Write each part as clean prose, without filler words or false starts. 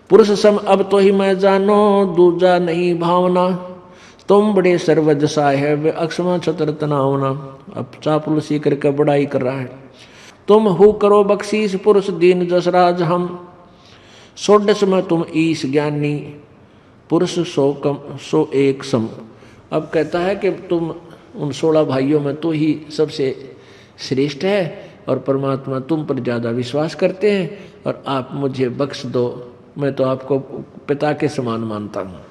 पुरुष सम अब तो ही मैं जानो, दूजा नहीं भावना। तुम बड़े सर्वज साहेब, अक्षमा छतर तनावना। अब चापलूसी करके बड़ाई कर रहा है। तुम हु करो बख्शीश, पुरुष दीन जसराज हम। षोडश में तुम ईश ज्ञानी, पुरुष सो एक सम। अब कहता है कि तुम उन 16 भाइयों में तो ही सबसे श्रेष्ठ है, और परमात्मा तुम पर ज़्यादा विश्वास करते हैं, और आप मुझे बख्श दो, मैं तो आपको पिता के समान मानता हूँ।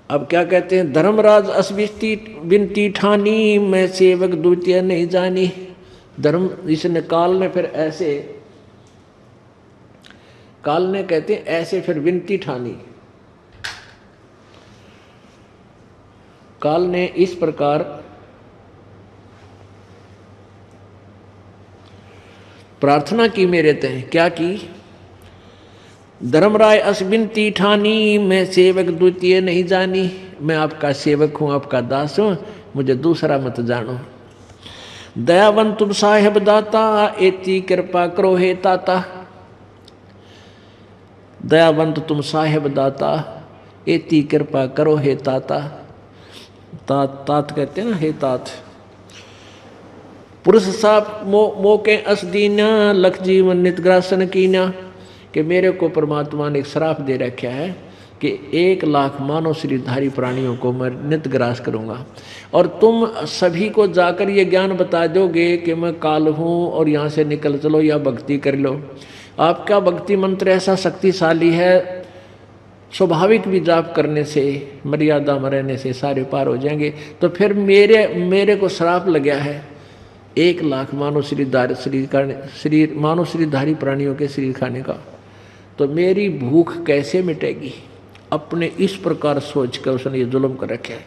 अब क्या कहते हैं, धर्मराज अस्विष्टि बिनती ठानी, मैं सेवक द्वितीय नहीं जानी। धर्म इसने काल ने फिर ऐसे, काल ने कहते हैं ऐसे फिर विनती ठानी। काल ने इस प्रकार प्रार्थना की मेरे तय। क्या की, धर्मराय अस्विनती ठानी, मैं सेवक द्वितीय नहीं जानी। मैं आपका सेवक हूँ, आपका दास हूँ, मुझे दूसरा मत जानो। दयावंत तुम साहेब दाता, एती कृपा करो हे ताता। दयावंत तुम साहेब दाता, एती कृपा करो हे ताता। तात तात कहते हैं ना, हे तात। पुरुष साप मोके असदीना, लख जीवन नितग्रासन कीना। कि मेरे को परमात्मा ने एक श्राप दे रखा है कि 1 लाख मानव शरीरधारी प्राणियों को मैं नित ग्रास करूँगा, और तुम सभी को जाकर ये ज्ञान बता दोगे कि मैं काल हूँ और यहाँ से निकल चलो या भक्ति कर लो। आपका भक्ति मंत्र ऐसा शक्तिशाली है, स्वाभाविक भी जाप करने से, मर्यादा में रहने से सारे पार हो जाएंगे। तो फिर मेरे को श्राप लग गया है 1 लाख मानव शरीरधारी प्राणियों के शरीर खाने का, तो मेरी भूख कैसे मिटेगी। अपने इस प्रकार सोच कर उसने ये जुल्म कर रखे है।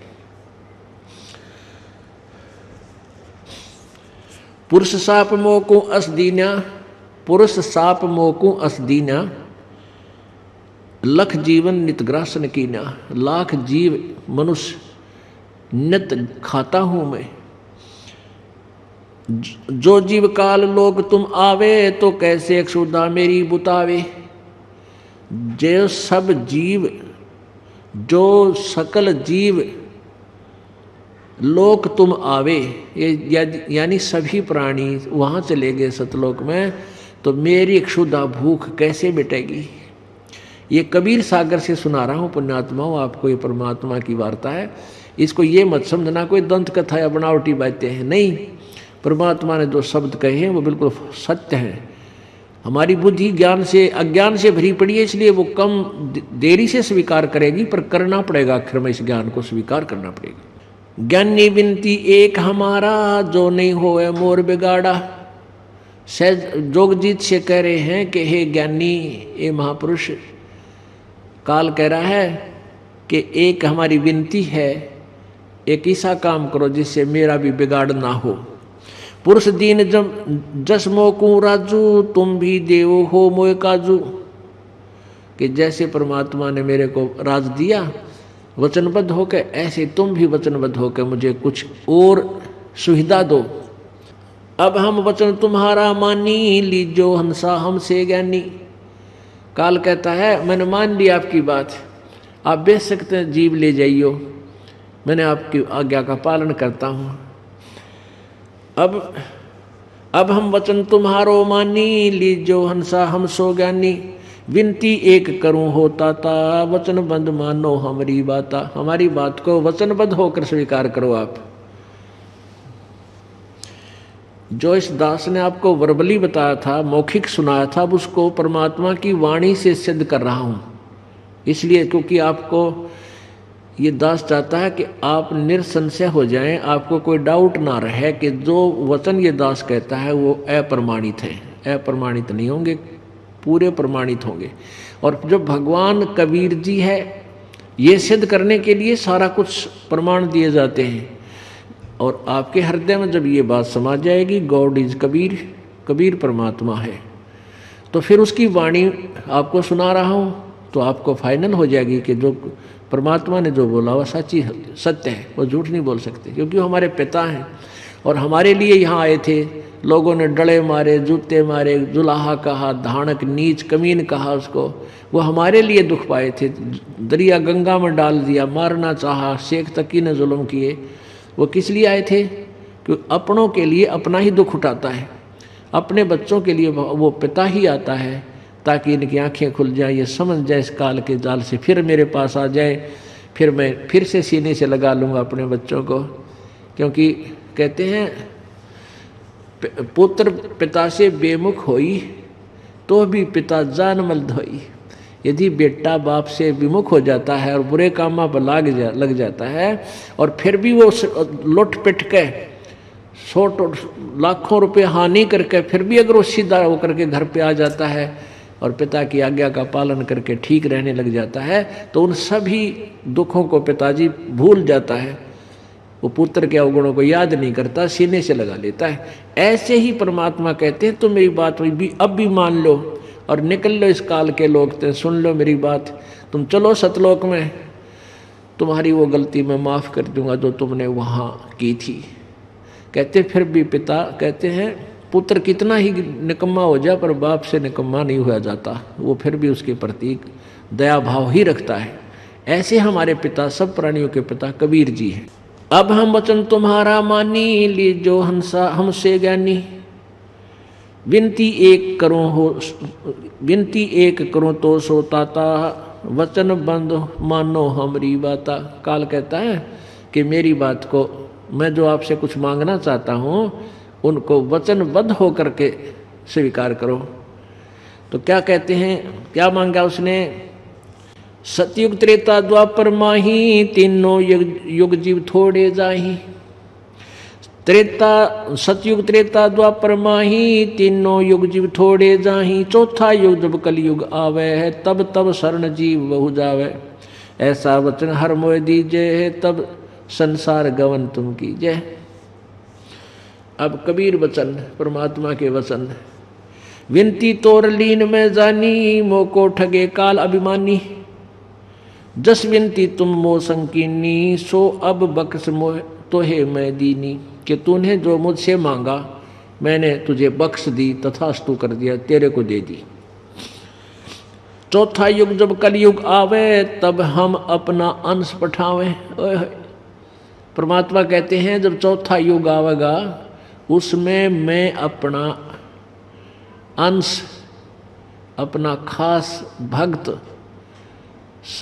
पुरुष साप मोकू असदीना, पुरुष साप मोकू असदीना, लख जीवन नितग्रासन कीना। लाख जीव मनुष्य नित खाता हूं मैं। जो जीव काल लोग तुम आवे, तो कैसे क्षुधा मेरी बुतावे। जो सब जीव, जो सकल जीव लोक तुम आवे, ये यानी सभी प्राणी वहाँ चले गए सतलोक में, तो मेरी क्षुधा भूख कैसे मिटेगी। ये कबीर सागर से सुना रहा हूँ पुण्यात्माओं, आपको ये परमात्मा की वार्ता है। इसको ये मत समझना कोई दंत कथा या बनावटी बातें हैं, नहीं। परमात्मा ने जो शब्द कहे हैं वो बिल्कुल सत्य हैं। हमारी बुद्धि ज्ञान से अज्ञान से भरी पड़ी है, इसलिए वो कम देरी से स्वीकार करेगी, पर करना पड़ेगा, आखिर में इस ज्ञान को स्वीकार करना पड़ेगा। ज्ञानी बिनती एक हमारा, जो नहीं होए मोर बिगाड़ा। सहज जोगजीत से कह रहे हैं कि हे ज्ञानी, ये महापुरुष, काल कह रहा है कि एक हमारी विनती है, एक ऐसा काम करो जिससे मेरा भी बिगाड़ ना हो। पुरुष दीन जस मोकू राजू, तुम भी देव हो मोए काजू। कि जैसे परमात्मा ने मेरे को राज दिया वचनबद्ध होकर, ऐसे तुम भी वचनबद्ध होकर मुझे कुछ और सुविधा दो। अब हम वचन तुम्हारा मानी, लीजो हंसा हमसे ज्ञानी। काल कहता है मैंने मान लिया आपकी बात, आप बेच सकते हैं, जीव ले जाइयो, मैंने आपकी आज्ञा का पालन करता हूँ। अब हम वचन तुम्हारो मानी, लीजो हंसा हम सो ज्ञानी। विनती एक करूं होता था, वचनबद्ध मानो हमारी बाता। हमारी बात को वचनबद्ध होकर स्वीकार करो आप। जो इस दास ने आपको वर्बली बताया था, मौखिक सुनाया था, अब उसको परमात्मा की वाणी से सिद्ध कर रहा हूं। इसलिए क्योंकि आपको ये दास चाहता है कि आप निरसंशय हो जाएं, आपको कोई डाउट ना रहे कि जो वचन ये दास कहता है वो अप्रमाणित है। अप्रमाणित नहीं होंगे, पूरे प्रमाणित होंगे। और जो भगवान कबीर जी है, ये सिद्ध करने के लिए सारा कुछ प्रमाण दिए जाते हैं। और आपके हृदय में जब ये बात समा जाएगी, गॉड इज कबीर, कबीर परमात्मा है, तो फिर उसकी वाणी आपको सुना रहा हूँ, तो आपको फाइनल हो जाएगी कि जो परमात्मा ने जो बोला वह सत्य है, वो झूठ नहीं बोल सकते, क्योंकि वो हमारे पिता हैं और हमारे लिए यहाँ आए थे लोगों ने डले मारे, जूते मारे, जुलाहा कहा, धानक, नीच, कमीन कहा उसको। वो हमारे लिए दुख पाए थे, दरिया गंगा में डाल दिया, मारना चाहा, शेख तकी ने जुल्म किए। वो किस लिए आए थे? कि अपनों के लिए अपना ही दुख उठाता है, अपने बच्चों के लिए वो पिता ही आता है ताकि इनकी आंखें खुल जाए, ये समझ जाए इस काल के जाल से फिर मेरे पास आ जाए, फिर मैं फिर से सीने से लगा लूँगा अपने बच्चों को। क्योंकि कहते हैं पुत्र पिता से बेमुख होई तो भी पिता जानमल धोई। यदि बेटा बाप से विमुख हो जाता है और बुरे कामों पर लग जाता है और फिर भी वो लुट पिट के 100 लाखों रुपए हानि करके फिर भी अगर वो सीधा होकर के घर पे आ जाता है और पिता की आज्ञा का पालन करके ठीक रहने लग जाता है तो उन सभी दुखों को पिताजी भूल जाता है, वो पुत्र के अवगुणों को याद नहीं करता, सीने से लगा लेता है। ऐसे ही परमात्मा कहते हैं तुम मेरी बात भी अब भी मान लो और निकल लो इस काल के लोग, तो सुन लो मेरी बात, तुम चलो सतलोक में, तुम्हारी वो गलती मैं माफ़ कर दूंगा जो तुमने वहाँ की थी। कहते फिर भी पिता कहते हैं पुत्र कितना ही निकम्मा हो जाए पर बाप से निकम्मा नहीं हुआ जाता, वो फिर भी उसके प्रति दया भाव ही रखता है। ऐसे हमारे पिता, सब प्राणियों के पिता कबीर जी हैं। अब हम वचन तुम्हारा मानी, लीजो हंसा हमसे ज्ञानी, विनती एक करो तो सोताता, वचन बंद मानो हमारी बाता। काल कहता है कि मेरी बात को, मैं जो आपसे कुछ मांगना चाहता हूँ उनको वचनबद्ध होकर के स्वीकार करो। तो क्या कहते हैं, क्या मांगा उसने? सतयुग त्रेता द्वापर माही, तीनों युग जीव थोड़े जाही। सतयुग त्रेता द्वापर माही, तीनों युग जीव थोड़े जाही। चौथा युग जब कलयुग आवे है, तब तब शरण जीव बहु जावे। ऐसा वचन हर मोह दीजे है, तब संसार गवन तुम कीजे। अब कबीर वचन, परमात्मा के वचन। विनती तोर लीन में जानी, मोको ठगे काल अभिमानी। जस विनती तुम मो संकीनी, सो अब बख्श मोह तोहे मैं दीनी। कि तूने जो मुझसे मांगा मैंने तुझे बख्श दी, तथास्तु कर दिया, तेरे को दे दी। चौथा युग जब कलयुग आवे, तब हम अपना अंश पठावे। परमात्मा कहते हैं जब चौथा युग आवेगा उसमें मैं अपना अंश, अपना खास भक्त,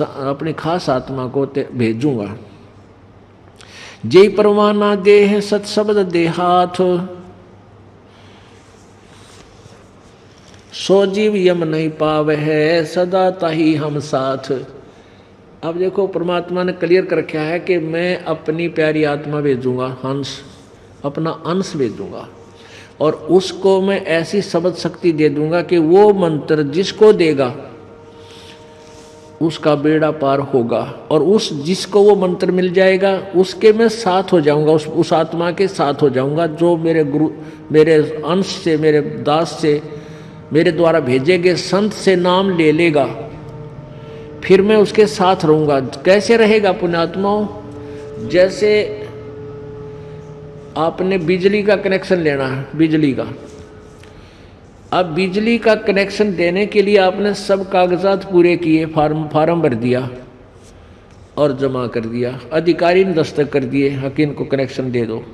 अपनी खास आत्मा को भेजूंगा। जय परवाना देह सत शब्द देहाथ, सो जीव यम नहीं पावे है, सदा ताही हम साथ। अब देखो परमात्मा ने क्लियर कर रखा है कि मैं अपनी प्यारी आत्मा भेजूंगा, हंस, अपना अंश भेजूंगा और उसको मैं ऐसी शब्द शक्ति दे दूंगा कि वो मंत्र जिसको देगा उसका बेड़ा पार होगा। और उस जिसको वो मंत्र मिल जाएगा उसके मैं साथ हो जाऊंगा, उस आत्मा के साथ हो जाऊंगा जो मेरे गुरु, मेरे अंश से, मेरे दास से, मेरे द्वारा भेजे गए संत से नाम ले लेगा, फिर मैं उसके साथ रहूंगा। कैसे रहेगा पुण्यात्माओं? जैसे आपने बिजली का कनेक्शन लेना है, बिजली का, अब बिजली का कनेक्शन देने के लिए आपने सब कागजात पूरे किए, फार्म भर दिया और जमा कर दिया, अधिकारी ने दस्तखत कर दिए, हकीम को कनेक्शन दे दो।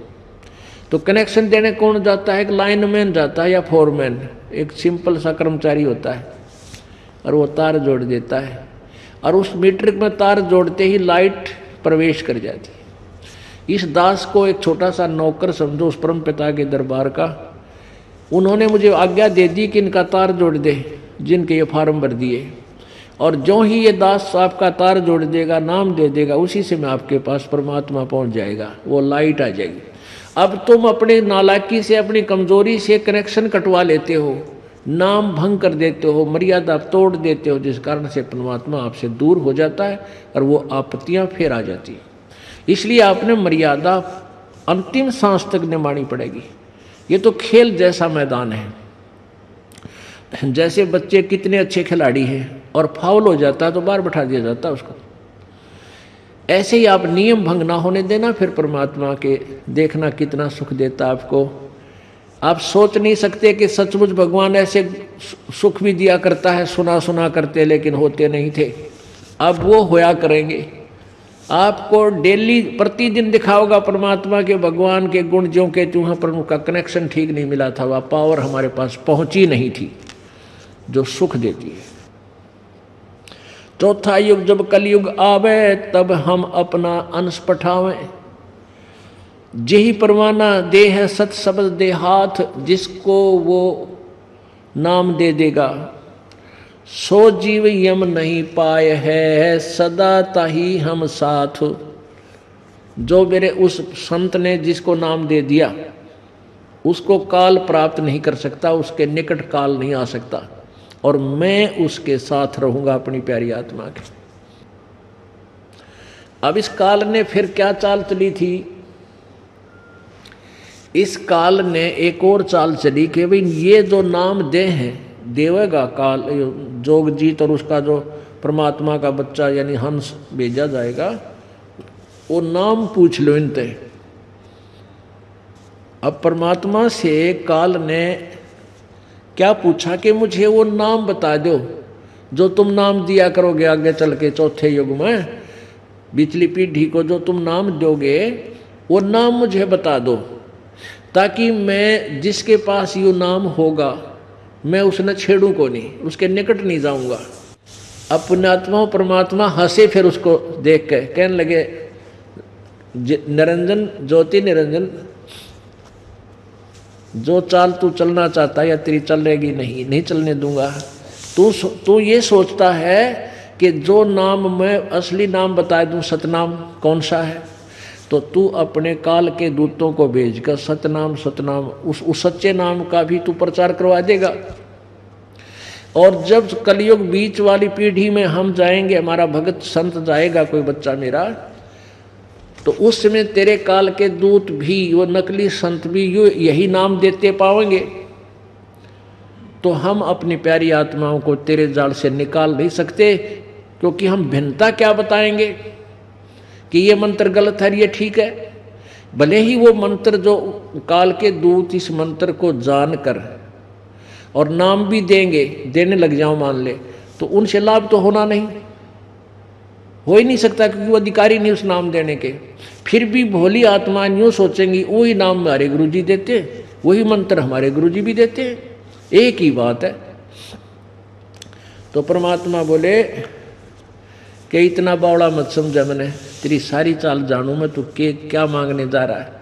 तो कनेक्शन देने कौन जाता है? एक लाइनमैन जाता है या फोरमैन, एक सिंपल सा कर्मचारी होता है और वो तार जोड़ देता है और उस मीटर में तार जोड़ते ही लाइट प्रवेश कर जाती है। इस दास को एक छोटा सा नौकर समझो उस परम पिता के दरबार का, उन्होंने मुझे आज्ञा दे दी कि इनका तार जोड़ दे, जिनके ये फार्म भर दिए, और जो ही ये दास आपका तार जोड़ देगा, नाम दे देगा, उसी से मैं आपके पास परमात्मा पहुंच जाएगा, वो लाइट आ जाएगी। अब तुम अपने नालायकी से, अपनी कमजोरी से कनेक्शन कटवा लेते हो, नाम भंग कर देते हो, मर्यादा तोड़ देते हो, जिस कारण से परमात्मा आपसे दूर हो जाता है और वो आपत्तियां फिर आ जाती है। इसलिए आपने मर्यादा अंतिम सांस तक निभानी पड़ेगी। ये तो खेल जैसा मैदान है। जैसे बच्चे कितने अच्छे खिलाड़ी हैं और फाउल हो जाता है तो बाहर बैठा दिया जाता है उसको, ऐसे ही आप नियम भंग ना होने देना, फिर परमात्मा के देखना कितना सुख देता आपको। आप सोच नहीं सकते कि सचमुच भगवान ऐसे सुख भी दिया करता है, सुना सुना करते लेकिन होते नहीं थे। अब वो होया करेंगे। आपको डेली प्रतिदिन दिखाओगा परमात्मा के, भगवान के गुण ज्यों के त्यों हैं, पर उनका कनेक्शन ठीक नहीं मिला था, वह पावर हमारे पास पहुंची नहीं थी जो सुख देती है। चौथा युग जब कलयुग आवे, तब हम अपना अंश पठावें। जेहि परवाना दे है सत शब्द दे हाथ, जिसको वो नाम दे देगा, सो जीव यम नहीं पाए है, सदा ताही हम साथ। जो मेरे उस संत ने जिसको नाम दे दिया, उसको काल प्राप्त नहीं कर सकता, उसके निकट काल नहीं आ सकता, और मैं उसके साथ रहूंगा अपनी प्यारी आत्मा के। अब इस काल ने फिर क्या चाल चली थी? इस काल ने एक और चाल चली कि भाई ये जो नाम दे हैं देवेगा काल, जोगजीत और उसका जो परमात्मा का बच्चा यानी हंस भेजा जाएगा, वो नाम पूछ लो इनते। अब परमात्मा से काल ने क्या पूछा कि मुझे वो नाम बता दो जो तुम नाम दिया करोगे आगे चल के चौथे युग में, पिछली पीढ़ी को जो तुम नाम दोगे वो नाम मुझे बता दो, ताकि मैं जिसके पास ये नाम होगा मैं उसने छेड़ूं को नहीं, उसके निकट नहीं जाऊंगा। अब पुण्यात्मा परमात्मा हंसे फिर उसको देख के, कहने लगे निरंजन, ज्योति निरंजन, जो चाल तू चलना चाहता है या तेरी चलेगी नहीं चलने दूंगा। तू ये सोचता है कि जो नाम मैं असली नाम बता दूं, सतनाम कौन सा है, तो तू अपने काल के दूतों को भेजकर सतनाम उस सच्चे नाम का भी तू प्रचार करवा देगा। और जब कलयुग बीच वाली पीढ़ी में हम जाएंगे, हमारा भगत संत जाएगा कोई बच्चा मेरा, तो उस समय तेरे काल के दूत भी, वो नकली संत भी यही नाम देते पाएंगे। तो हम अपनी प्यारी आत्माओं को तेरे जाल से निकाल नहीं सकते, क्योंकि हम भिन्नता क्या बताएंगे कि ये मंत्र गलत है, ये ठीक है। भले ही वो मंत्र जो काल के दूत इस मंत्र को जानकर और नाम भी देने लग जाओ मान ले, तो उनसे लाभ तो होना नहीं, हो ही नहीं सकता, क्योंकि वो अधिकारी नहीं उस नाम देने के। फिर भी भोली आत्मा यूँ सोचेंगी वही नाम हमारे गुरुजी देते, वही मंत्र हमारे गुरुजी भी देते, एक ही बात है। तो परमात्मा बोले कि इतना बावड़ा मत समझा, मैंने तेरी सारी चाल जानू मैं, तू क्या मांगने जा रहा है।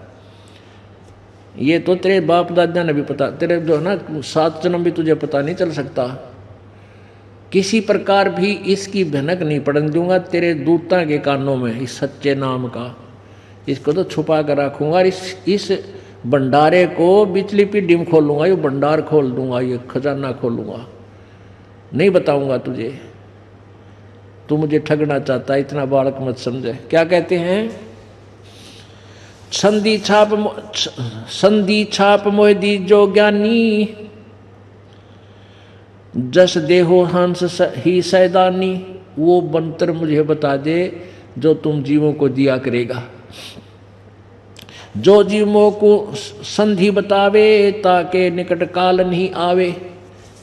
ये तो तेरे बाप दादा ने भी पता, तेरे जो है ना 7 जन्म भी तुझे पता नहीं चल सकता। किसी प्रकार भी इसकी भनक नहीं पड़ने दूंगा तेरे दूता के कानों में, इस सच्चे नाम का। इसको तो छुपा कर रखूंगा, इस भंडारे को बिचली पीढ़ी में खोलूंगा, ये भंडार खोल दूंगा, ये खजाना खोलूंगा, नहीं बताऊंगा तुझे। तू मुझे ठगना चाहता है, इतना बालक मत समझे। क्या कहते हैं? संधि छाप मोह दी जो ज्ञानी, जस देहो हंस ही सैदानी। वो मंत्र मुझे बता दे जो तुम जीवों को दिया करेगा, जो जीवों को संधि बतावे, ताके निकट काल नहीं आवे।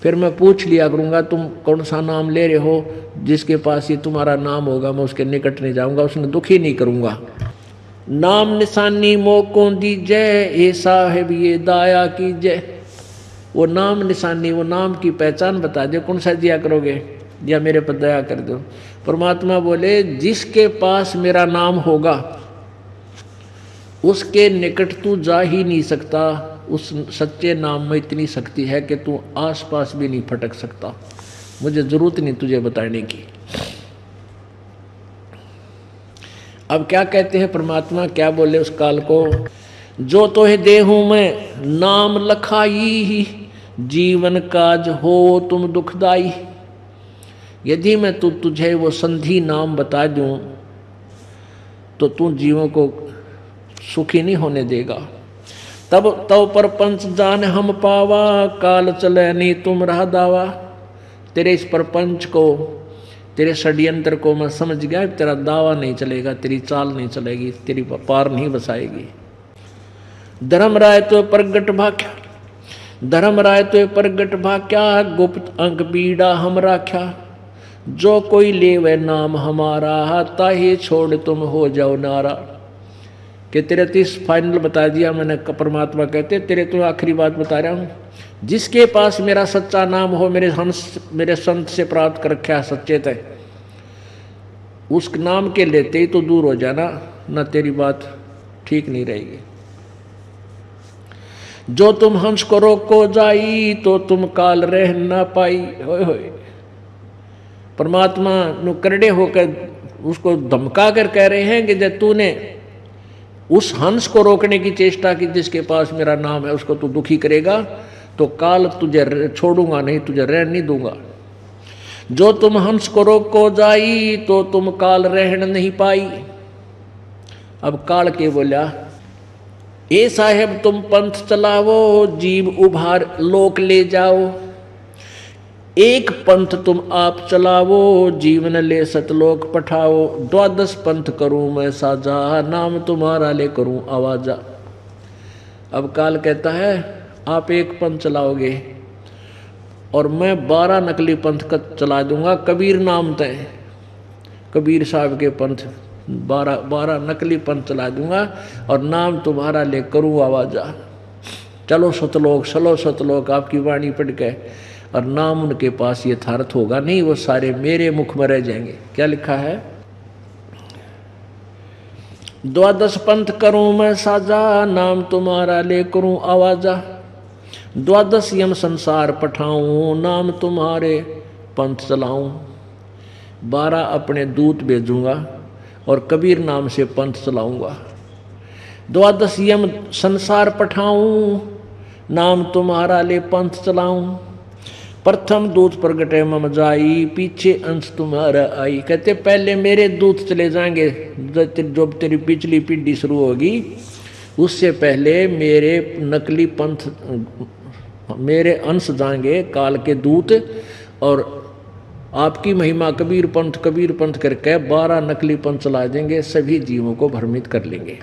फिर मैं पूछ लिया करूँगा तुम कौन सा नाम ले रहे हो, जिसके पास ये तुम्हारा नाम होगा मैं उसके निकट नहीं जाऊँगा, उसने दुखी नहीं करूँगा। नाम निशानी मोको दीजय, ए साहेब ये दाया कीजय। वो नाम निशानी, वो नाम की पहचान बता दे, कौन सा दिया करोगे या मेरे पर दया कर दो। परमात्मा बोले जिसके पास मेरा नाम होगा उसके निकट तू जा ही नहीं सकता। उस सच्चे नाम में इतनी शक्ति है कि तू आसपास भी नहीं फटक सकता। मुझे जरूरत नहीं तुझे बताने की। अब क्या कहते हैं परमात्मा, क्या बोले उस काल को? जो तो है देहूं में नाम लखाई, जीवन काज हो तुम दुखदाई। यदि मैं तुझे वो संधि नाम बता दूं तो तू जीवों को सुखी नहीं होने देगा। तब पर पंच जान हम पावा, काल चले नहीं तुम रहा दावा। तेरे इस प्रपंच को, तेरे षड्यंत्र को मैं समझ गया, तेरा दावा नहीं चलेगा, तेरी चाल नहीं चलेगी, तेरी पार नहीं बसाएगी। धर्म राय तो प्रगट भाग्य, धर्मराय तो प्रगट भाक्या, गुप्त अंक पीड़ा हम राख्या। जो कोई ले वह नाम हमारा, ताहे छोड़ तुम हो जाओ नारा। कि तेरे तो इस फाइनल बता दिया मैंने। परमात्मा कहते तेरे तो आखिरी बात बता रहा हूँ, जिसके पास मेरा सच्चा नाम हो, मेरे हंस मेरे संत से प्राप्त कर रखा सच्चे तय, उस नाम के लेते ही तो दूर हो जाना, ना तेरी बात ठीक नहीं रहेगी। जो तुम हंस को रोको जाई, तो तुम काल रह ना पाई। होय होय, परमात्मा नु करड़े होकर उसको धमका कर कह रहे हैं कि जब तूने उस हंस को रोकने की चेष्टा की जिसके पास मेरा नाम है, उसको तू दुखी करेगा तो काल तुझे छोड़ूंगा नहीं, तुझे रहने नहीं दूंगा। जो तुम हंस को रोको जाई, तो तुम काल रहन नहीं पाई। अब काल के बोला, ए साहेब तुम पंथ चलावो, जीव उभार लोक ले जाओ। एक पंथ तुम आप चलावो, जीवन ले सतलोक पठाओ। 12 पंथ करूं मैं साजा, नाम तुम्हारा ले करूं आवाजा। अब काल कहता है आप एक पंथ चलाओगे और मैं 12 नकली पंथ का चला दूंगा। कबीर नाम तय, कबीर साहब के पंथ 12 नकली पंथ चला दूंगा और नाम तुम्हारा ले करूं आवाजा। चलो सतलोक, चलो सतलोक, आपकी वाणी पढ़ के, और नाम उनके पास यथार्थ होगा नहीं, वो सारे मेरे मुख में रह जाएंगे। क्या लिखा है? 12 पंथ करूं मैं साजा, नाम तुम्हारा ले करूं आवाजा। 12 यम संसार पठाऊं, नाम तुम्हारे पंथ चलाऊं। 12 अपने दूत भेजूंगा और कबीर नाम से पंथ चलाऊंगा। 12 यम संसार पठाऊं, नाम तुम्हारा ले पंथ चलाऊं। प्रथम दूत प्रगटे मम जाई, पीछे अंश तुम्हारा आई। कहते पहले मेरे दूत चले जाएंगे, जो तेरी पिछली पीढ़ी शुरू होगी उससे पहले मेरे नकली पंथ, मेरे अंश जाएंगे काल के दूत, और आपकी महिमा कबीर पंथ करके 12 नकली पंथ चला देंगे, सभी जीवों को भ्रमित कर लेंगे।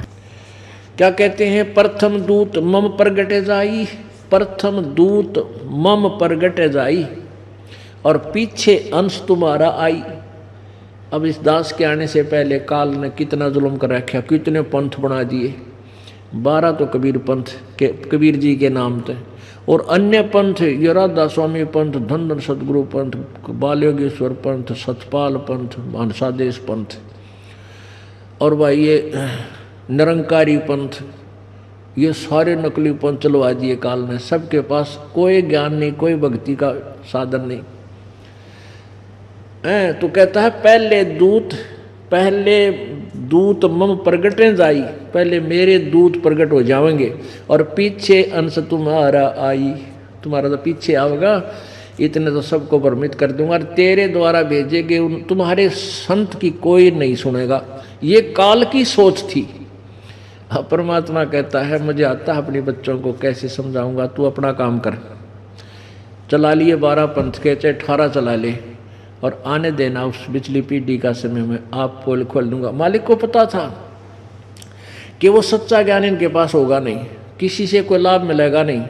क्या कहते हैं? प्रथम दूत मम प्रगटे जाई, प्रथम दूत मम प्रगट जाई, और पीछे अंश तुम्हारा आई। अब इस दास के आने से पहले काल ने कितना जुल्म कर रखा, कितने पंथ बना दिए। 12 तो कबीर पंथ के, कबीर जी के नाम थे, और अन्य पंथ ये राधा स्वामी पंथ, धन सदगुरु पंथ, बालयोगेश्वर पंथ, सतपाल पंथ, मानसादेश पंथ, और भाई ये निरंकारी पंथ, ये सारे नकली पंथ चलवा दिए काल ने। सबके पास कोई ज्ञान नहीं, कोई भक्ति का साधन नहीं। तो कहता है पहले दूत मम प्रगटे जाई, पहले मेरे दूत प्रकट हो जाएंगे, और पीछे अंश तुम्हारा आई, तुम्हारा तो पीछे आएगा, इतने तो सबको भ्रमित कर दूंगा, और तेरे द्वारा भेजेगे तुम्हारे संत की कोई नहीं सुनेगा। ये काल की सोच थी। परमात्मा कहता है मुझे आता है अपने बच्चों को कैसे समझाऊंगा, तू अपना काम कर। चला लिए 12 पंथ के, चाहे 18 चला ले, और आने देना उस पिछली पीढ़ी का समय में आप पोल खोल दूंगा। मालिक को पता था कि वो सच्चा ज्ञान इनके पास होगा नहीं, किसी से कोई लाभ मिलेगा नहीं,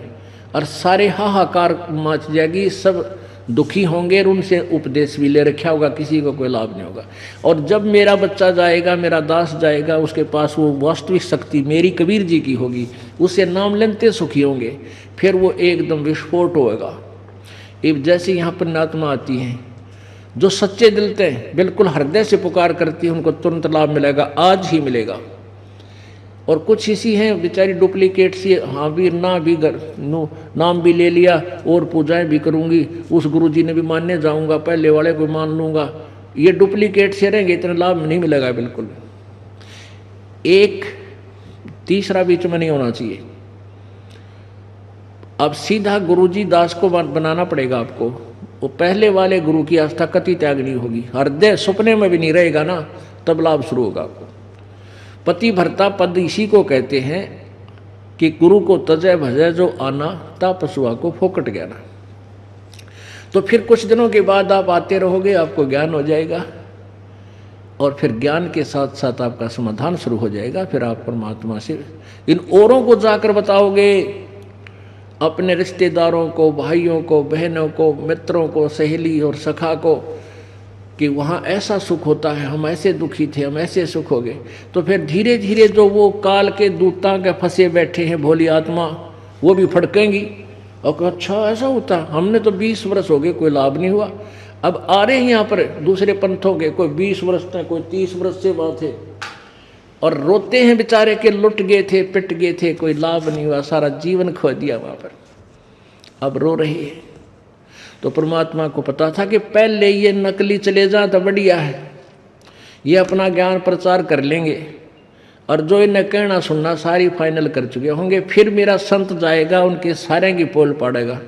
और सारे हाहाकार मच जाएगी, सब दुखी होंगे, और उनसे उपदेश भी ले रखा होगा, किसी को कोई लाभ नहीं होगा। और जब मेरा बच्चा जाएगा, मेरा दास जाएगा, उसके पास वो वास्तविक शक्ति मेरी कबीर जी की होगी, उससे नाम लेते सुखी होंगे, फिर वो एकदम विस्फोट होगा। जैसे यहाँ पर नात्मा आती हैं, जो सच्चे दिल थे, बिल्कुल हृदय से पुकार करती है, उनको तुरंत लाभ मिलेगा, आज ही मिलेगा। और कुछ इसी हैं बेचारी डुप्लीकेट सी, हाँ भी ना भी नाम भी ले लिया और पूजाएं भी करूंगी, उस गुरुजी ने भी मानने जाऊंगा, पहले वाले को मान लूंगा, ये डुप्लीकेट से रहेंगे, इतना लाभ नहीं मिलेगा बिल्कुल। एक तीसरा बीच में नहीं होना चाहिए। अब सीधा गुरुजी दास को बनाना पड़ेगा आपको। वो पहले वाले गुरु की आस्था कति त्याग नहीं होगी, हृदय सपने में भी नहीं रहेगा ना, तब लाभ शुरू होगा आपको। पति भरता पद इसी को कहते हैं कि गुरु को तजय भजय जो आना, ता पशुआ को फोकट ज्ञाना। तो फिर कुछ दिनों के बाद आप आते रहोगे, आपको ज्ञान हो जाएगा, और फिर ज्ञान के साथ साथ आपका समाधान शुरू हो जाएगा। फिर आप परमात्मा से इन औरों को जाकर बताओगे, अपने रिश्तेदारों को, भाइयों को, बहनों को, मित्रों को, सहेली और सखा को कि वहाँ ऐसा सुख होता है, हम ऐसे दुखी थे, हम ऐसे सुख हो गए। तो फिर धीरे धीरे जो वो काल के दूतां के फंसे बैठे हैं भोली आत्मा, वो भी फड़केंगी और अच्छा ऐसा होता, हमने तो 20 वर्ष हो गए कोई लाभ नहीं हुआ। अब आ रहे हैं यहाँ पर दूसरे पंथों के, कोई 20 वर्ष थे, कोई 30 वर्ष से बात है, और रोते हैं बेचारे के लुट गए थे, पिट गए थे, कोई लाभ नहीं हुआ, सारा जीवन खो दिया वहाँ पर, अब रो रही है। तो परमात्मा को पता था कि पहले ये नकली चले जाए तो बढ़िया है, ये अपना ज्ञान प्रचार कर लेंगे और जो इन्हें कहना सुनना सारी फाइनल कर चुके होंगे, फिर मेरा संत जाएगा उनके सारे की पोल पाड़ेगा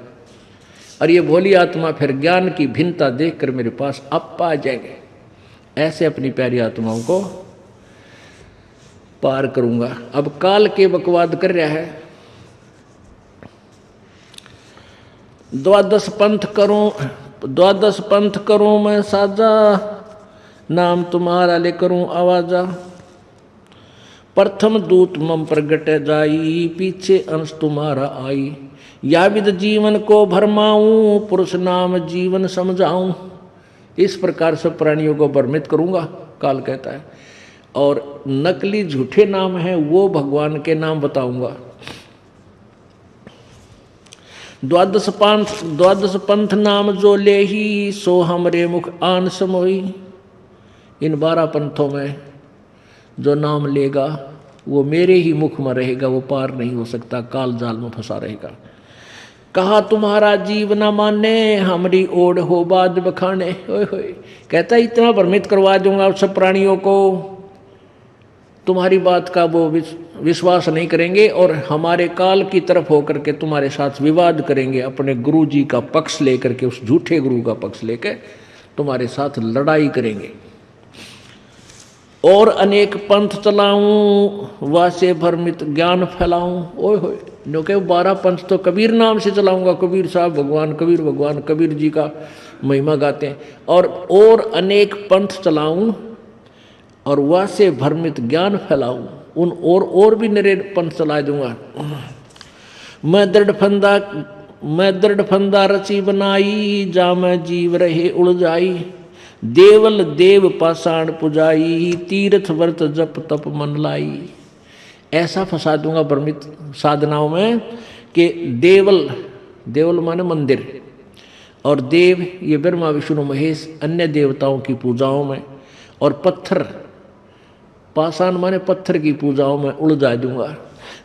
और ये भोली आत्मा फिर ज्ञान की भिन्नता देखकर मेरे पास अब आ जाएंगे। ऐसे अपनी प्यारी आत्माओं को पार करूंगा। अब काल के बकवाद कर रहा है, द्वादश पंथ करूं मैं साजा, नाम तुम्हारा ले करूं आवाजा। प्रथम दूत मम प्रगट जाई, पीछे अंश तुम्हारा आई। या विद जीवन को भरमाऊं, पुरुष नाम जीवन समझाऊं। इस प्रकार सब प्राणियों को भ्रमित करूंगा, काल कहता है, और नकली झूठे नाम हैं वो भगवान के नाम बताऊंगा। द्वादश पंथ नाम जो ले ही, सो हमरे मुख आन समोई। इन 12 पंथों में जो नाम लेगा वो मेरे ही मुख में रहेगा, वो पार नहीं हो सकता, काल जाल में फंसा रहेगा। कहा तुम्हारा जीव न माने, हमारी ओढ़ हो बाद बखाने। ओए होए, कहता इतना भ्रमित करवा दूंगा सब प्राणियों को, तुम्हारी बात का वो विश्वास नहीं करेंगे और हमारे काल की तरफ होकर के तुम्हारे साथ विवाद करेंगे, अपने गुरु जी का पक्ष लेकर के, उस झूठे गुरु का पक्ष लेकर तुम्हारे साथ लड़ाई करेंगे। और अनेक पंथ चलाऊं, वासे भ्रमित ज्ञान फैलाऊं। ओए होए, जो के 12 पंथ तो कबीर नाम से चलाऊंगा, कबीर साहब भगवान, कबीर जी का महिमा गाते हैं। और अनेक पंथ चलाऊं और वासे भ्रमित ज्ञान फैलाऊं, उन और भी नरे पंथ चला दूंगा। मैं दृढ़ फंदा रची बनाई, जा मैं जीव रहे उलझाई। देवल देव पाषाण पुजाई, तीर्थ व्रत जप तप मन लाई। ऐसा फंसा दूंगा भ्रमित साधनाओं में कि देवल माने मंदिर, और देव ये ब्रह्मा विष्णु महेश अन्य देवताओं की पूजाओं में, और पत्थर पाषाण माने पत्थर की पूजाओं में उलझा दूंगा।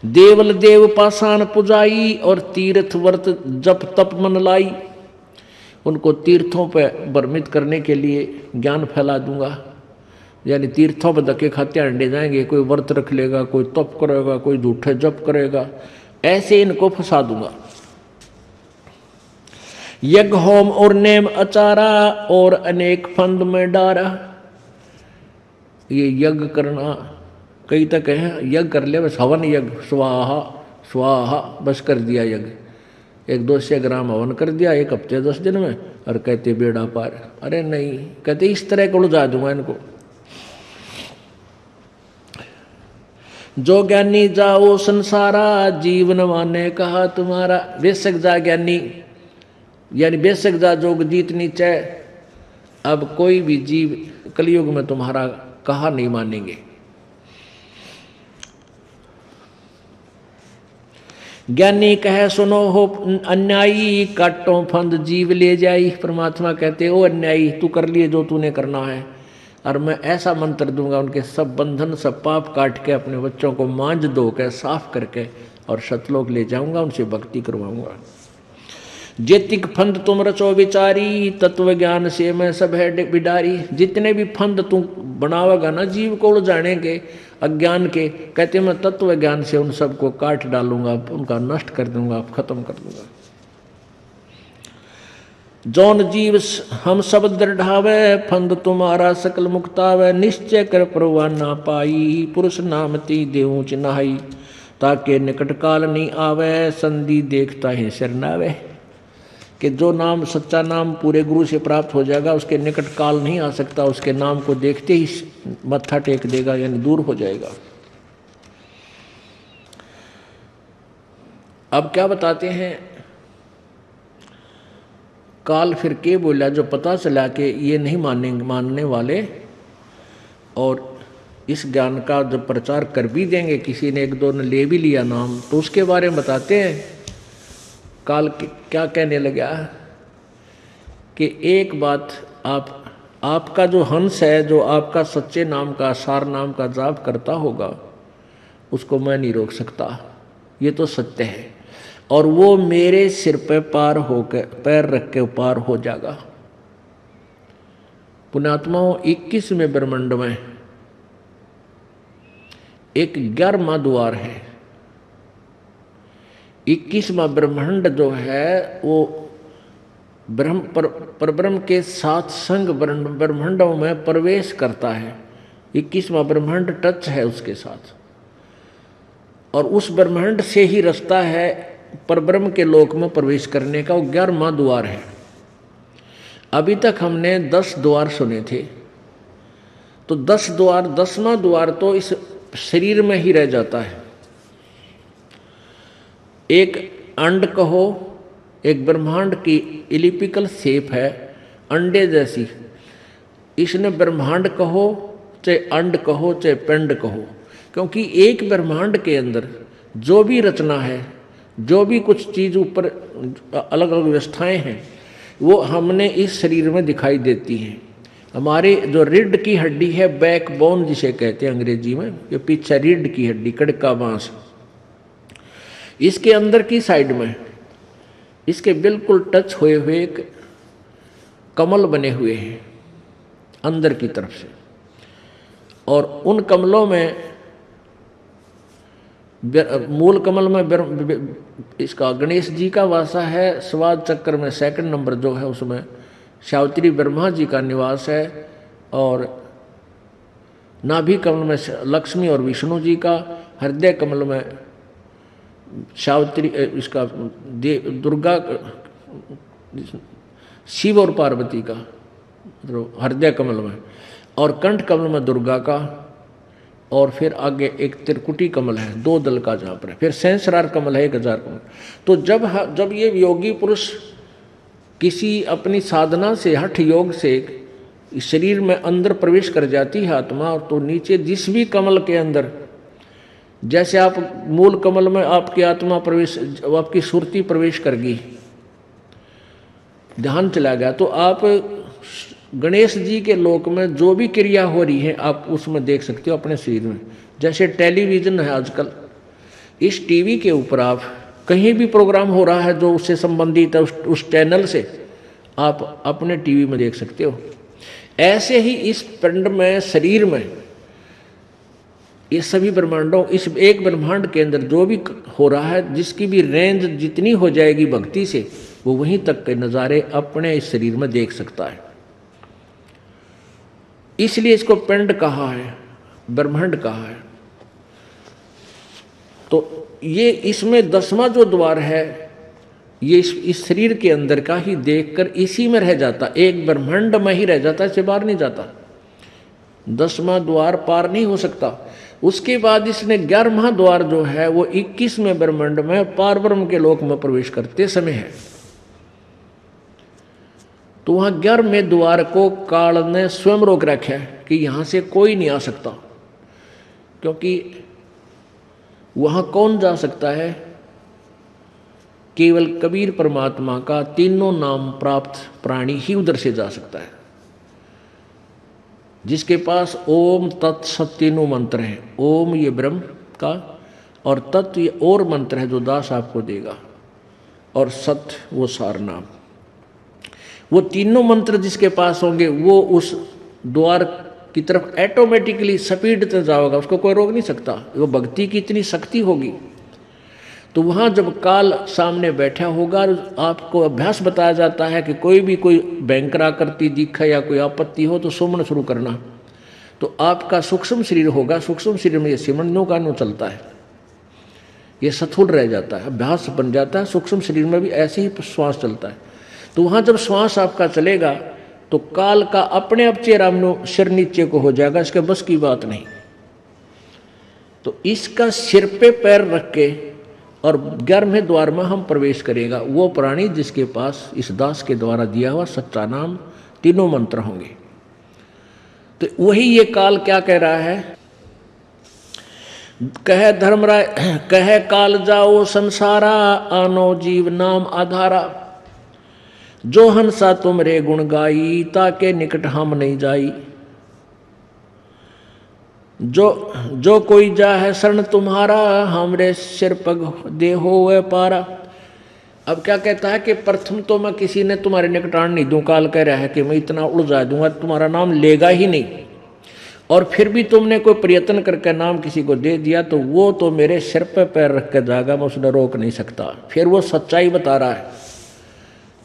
देवल देव पाषाण पुजाई, और तीर्थ व्रत जप तप मन लाई। उनको तीर्थों पर भ्रमित करने के लिए ज्ञान फैला दूंगा, यानी तीर्थों पर धक्के खाते अंडे जाएंगे, कोई व्रत रख लेगा, कोई तप करेगा, कोई झूठे जप करेगा, ऐसे इनको फंसा दूंगा। यज्ञ होम और नेम अचारा, और अनेक फंद में डारा। ये यज्ञ करना, कई तक है यज्ञ कर ले, बस हवन यज्ञ, स्वाहा स्वाहा बस कर दिया यज्ञ, 100-200 ग्राम हवन कर दिया 1 हफ्ते 10 दिन में, और कहते बेड़ा पार। अरे नहीं, कहते इस तरह को उलझा दूंगा इनको। जो ज्ञानी जाओ संसारा, जीवन माने कहा तुम्हारा। बेशक जा ज्ञानी, यानी बेशक जा जोग जीत नीचे, अब कोई भी जीव कलयुग में तुम्हारा कहा नहीं मानेंगे। ज्ञानी कहे सुनो हो अन्यायी, काटो फंद जीव ले जाई। परमात्मा कहते ओ अन्यायी, तू कर लिए जो तूने करना है, और मैं ऐसा मंत्र दूंगा उनके सब बंधन सब पाप काट के अपने बच्चों को मांझ धो के साफ करके और सतलोक ले जाऊंगा, उनसे भक्ति करवाऊंगा। जेतिक फंद तुम रचो विचारी, तत्व ज्ञान से मैं सब है बिडारी। जितने भी फंद तू बनावेगा ना जीव को उलझाने के, अज्ञान के, कहते मैं तत्व ज्ञान से उन सबको काट डालूंगा, उनका नष्ट कर दूंगा, खत्म कर दूंगा। जौन जीव हम सब दृढ़ावे, फंद तुम्हारा सकल मुक्तावे। निश्चय कर परवान ना पाई, पुरुष नामती देऊं चिन्हाई। ताके निकट काल नहीं आवे, संधि देखता ही सिर नावे। कि जो नाम सच्चा नाम पूरे गुरु से प्राप्त हो जाएगा, उसके निकट काल नहीं आ सकता, उसके नाम को देखते ही मत्था टेक देगा, यानी दूर हो जाएगा। 2 पंथ अब क्या बताते हैं, काल फिर के बोला, जो पता चला कि ये नहीं मानने वाले और इस ज्ञान का जब प्रचार कर भी देंगे, किसी ने एक दो ने ले भी लिया नाम, तो उसके बारे में बताते हैं। काल क्या कहने लगा कि एक बात, आपका जो हंस है, जो आपका सच्चे नाम का, सार नाम का जाप करता होगा, उसको मैं नहीं रोक सकता, ये तो सत्य है, और वो मेरे सिर पे पार होकर पैर रख के पार हो जाएगा। पुण्यात्माओं, 21वें ब्रह्मांड में एक 11वां द्वार है। 21वां ब्रह्मांड जो है वो परब्रह्म के साथ संग ब्रह्मांडों में प्रवेश करता है। 21वां ब्रह्मांड टच है उसके साथ, और उस ब्रह्मांड से ही रास्ता है परब्रह्म के लोक में प्रवेश करने का। वो 11वां द्वार है। अभी तक हमने 10 द्वार सुने थे, तो 10 द्वार, 10वां द्वार तो इस शरीर में ही रह जाता है। एक अंड कहो, एक ब्रह्मांड की इलिप्टिकल शेप है, अंडे जैसी। इसने ब्रह्मांड कहो, चाहे अंड कहो, चाहे पिंड कहो, क्योंकि एक ब्रह्मांड के अंदर जो भी रचना है, जो भी कुछ चीज़ ऊपर अलग अलग व्यवस्थाएं हैं, वो हमने इस शरीर में दिखाई देती हैं। हमारी जो रीढ़ की हड्डी है, बैकबोन जिसे कहते हैं अंग्रेजी में, ये पीछे रीढ़ की हड्डी, कड़का मांस, इसके अंदर की साइड में इसके बिल्कुल टच हुए हुए एक कमल बने हुए हैं अंदर की तरफ से, और उन कमलों में मूल कमल में इसका गणेश जी का वासा है। स्वाद चक्र में 2nd नंबर जो है उसमें सावित्री ब्रह्मा जी का निवास है, और नाभि कमल में लक्ष्मी और विष्णु जी का, हृदय कमल में सावित्री, इसका दुर्गा, शिव और पार्वती का हृदय कमल में, और कंठ कमल में दुर्गा का, और फिर आगे एक त्रिकुटी कमल है 2 दल का जहाँ पर है, फिर सहस्रार कमल है 1000 कमल। तो जब ये योगी पुरुष किसी अपनी साधना से, हठ योग से इस शरीर में अंदर प्रवेश कर जाती है आत्मा, तो नीचे जिस भी कमल के अंदर, जैसे आप मूल कमल में आपकी आत्मा प्रवेश, आपकी सुरती प्रवेश कर गई, ध्यान चला गया, तो आप गणेश जी के लोक में जो भी क्रिया हो रही है आप उसमें देख सकते हो अपने शरीर में। जैसे टेलीविज़न है आजकल, इस टीवी के ऊपर आप कहीं भी प्रोग्राम हो रहा है जो उससे संबंधित है, उस चैनल से आप अपने टीवी में देख सकते हो। ऐसे ही इस पिंड में, शरीर में, ये सभी ब्रह्मांडों, इस एक ब्रह्मांड के अंदर जो भी हो रहा है, जिसकी भी रेंज जितनी हो जाएगी भक्ति से, वो वहीं तक के नज़ारे अपने इस शरीर में देख सकता है। इसलिए इसको पिंड कहा है, ब्रह्मांड कहा है। तो ये इसमें 10वां जो द्वार है, ये इस शरीर के अंदर का ही देखकर इसी में रह जाता, एक ब्रह्मांड में ही रह जाता, इससे बाहर नहीं जाता। 10वां द्वार पार नहीं हो सकता। उसके बाद इसने 11वां द्वार जो है वो 21वें ब्रह्मांड में पारब्रह्म के लोक में प्रवेश करते समय है। तो वहां 11वें द्वार को काल ने स्वयं रोक रखा है कि यहां से कोई नहीं आ सकता, क्योंकि वहां कौन जा सकता है? केवल कबीर परमात्मा का तीनों नाम प्राप्त प्राणी ही उधर से जा सकता है, जिसके पास ओम तत् सत तीनों मंत्र हैं। ओम ये ब्रह्म का, और तत् ये और मंत्र है जो दास आपको देगा, और सत वो सार नाम। वो तीनों मंत्र जिसके पास होंगे वो उस द्वार की तरफ ऑटोमेटिकली स्पीड से जाएगा, उसको कोई रोक नहीं सकता। वो भक्ति की इतनी शक्ति होगी। तो वहाँ जब काल सामने बैठा होगा, आपको अभ्यास बताया जाता है कि कोई भयंकर आकृति दिखे या कोई आपत्ति हो तो सुमन शुरू करना। तो आपका सूक्ष्म शरीर होगा, सूक्ष्म शरीर में ये सिमरनों का नो चलता है, ये स्थूल रह जाता है, अभ्यास बन जाता है। सूक्ष्म शरीर में भी ऐसे ही श्वास चलता है। तो वहाँ जब श्वास आपका चलेगा तो काल का अपने आप चेहरा सिर नीचे को हो जाएगा, इसके बस की बात नहीं। तो इसका सिर पे पैर रख के और 11वें द्वार में हम प्रवेश करेगा वो प्राणी जिसके पास इस दास के द्वारा दिया हुआ सच्चा नाम तीनों मंत्र होंगे। तो वही ये काल क्या कह रहा है, कह धर्मराय कह काल जाओ संसारा, आनो जीव नाम आधारा। जो हंसा तुमरे गुण गाई, ताके निकट हम नहीं जाई। जो कोई जा है शरण तुम्हारा, हमरे सिर पग देहो वे पारा। अब क्या कहता है कि प्रथम तो मैं किसी ने तुम्हारे निकट आन नहीं दूं। काल कह रहा है कि मैं इतना उलझा दूंगा तुम्हारा नाम लेगा ही नहीं, और फिर भी तुमने कोई प्रयत्न करके नाम किसी को दे दिया तो वो तो मेरे सिर पे पैर रख के जाएगा, मैं उसने रोक नहीं सकता। फिर वो सच्चाई बता रहा है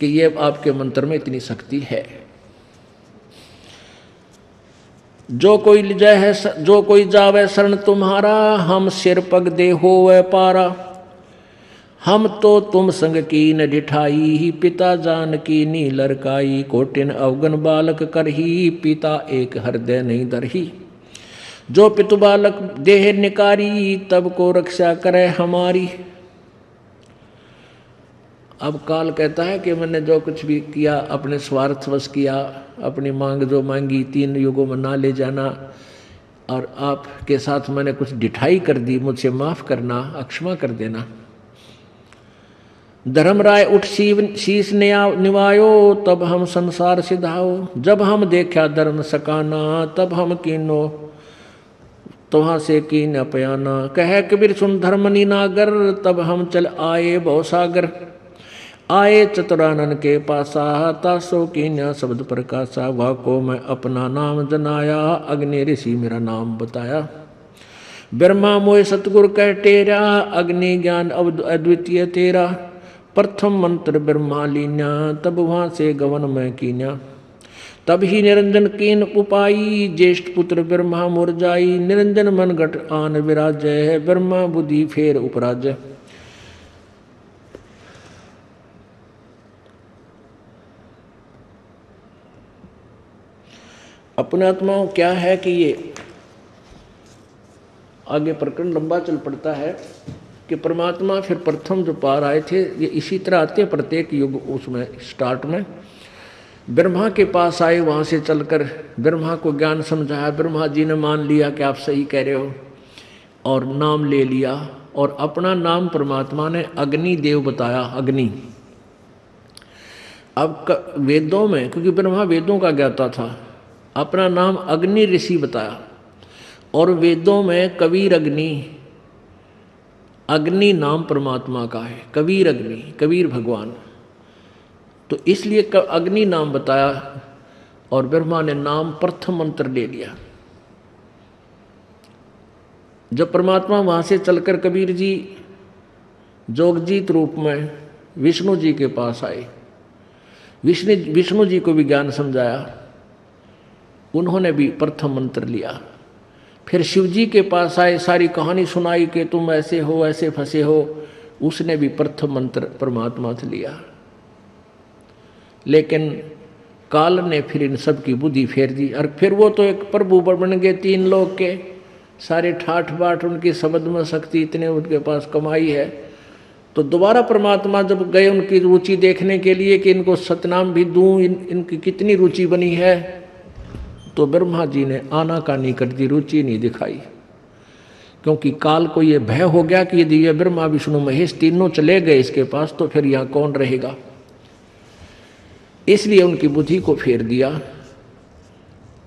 कि ये आपके मंत्र में इतनी शक्ति है। जो कोई जावे शरण तुम्हारा, हम सिर पग दे होवे पारा। हम तो तुम संग कीन डिठाई, पिता जान की नी लड़काई। कोटिन अवगन बालक करही, पिता एक हृदय नहीं धरही। जो पितु बालक देह निकारी, तब को रक्षा करे हमारी। अब काल कहता है कि मैंने जो कुछ भी किया अपने स्वार्थवश किया, अपनी मांग जो मांगी 3 युगों में ना ले जाना, और आपके साथ मैंने कुछ डिठाई कर दी, मुझसे माफ़ करना, अक्षमा कर देना। धर्मराय उठ शीश निवायो, तब हम संसार सिधाओ। जब हम देखा धर्म सकाना, तब हम कीनो तुहाँ से कीन अपयाना। कह कबीर सुन धर्म नीनागर, तब हम चल आए भवसागर। आए चतुरानन के पासा, तासो कीन्या शब्द प्रकाशा। वह को मैं अपना नाम जनाया, अग्नि ऋषि मेरा नाम बताया। ब्रह्मा मोय सतगुरु कह टेरा, अग्नि ज्ञान अद्वितीय तेरा। प्रथम मंत्र ब्रह्मा लीन्या, तब वहाँ से गवन में कीन्या। तब ही निरंजन कीन उपाई, ज्येष्ठ पुत्र ब्रह्मा मुर जाई। निरंजन मन घट आन विराजय, ब्रह्मा बुद्धि फेर उपराजय। अपने आत्माओं क्या है कि ये आगे प्रकरण लंबा चल पड़ता है कि परमात्मा फिर प्रथम जो पार आए थे ये इसी तरह आते प्रत्येक युग उसमें स्टार्ट में ब्रह्मा के पास आए, वहाँ से चलकर ब्रह्मा को ज्ञान समझाया। ब्रह्मा जी ने मान लिया कि आप सही कह रहे हो और नाम ले लिया, और अपना नाम परमात्मा ने अग्नि देव बताया। अग्नि अब वेदों में, क्योंकि ब्रह्मा वेदों का ज्ञाता था, अपना नाम अग्नि ऋषि बताया। और वेदों में कबीर अग्नि, अग्नि नाम परमात्मा का है। कबीर अग्नि, कबीर भगवान, तो इसलिए अग्नि नाम बताया और ब्रह्मा ने नाम प्रथम मंत्र ले लिया। जब परमात्मा वहाँ से चलकर कबीर जी जोगजीत रूप में विष्णु जी के पास आए, विष्णु जी को भी ज्ञान समझाया, उन्होंने भी प्रथम मंत्र लिया। फिर शिव जी के पास आए, सारी कहानी सुनाई कि तुम ऐसे हो, ऐसे फंसे हो, उसने भी प्रथम मंत्र परमात्मा से लिया। लेकिन काल ने फिर इन सब की बुद्धि फेर दी, और फिर वो तो एक प्रभु बन गए 3 लोग के, सारे ठाठ बाट उनकी शब्द में शक्ति इतने उनके पास कमाई है। तो दोबारा परमात्मा जब गए उनकी रुचि देखने के लिए कि इनको सतनाम भी दूं, इनकी कितनी रुचि बनी है, तो ब्रह्मा जी ने आनाकानी कर दी, रुचि नहीं दिखाई। क्योंकि काल को ये भय हो गया कि यदि ये ब्रह्मा विष्णु महेश तीनों चले गए इसके पास तो फिर यहाँ कौन रहेगा। इसलिए उनकी बुद्धि को फेर दिया,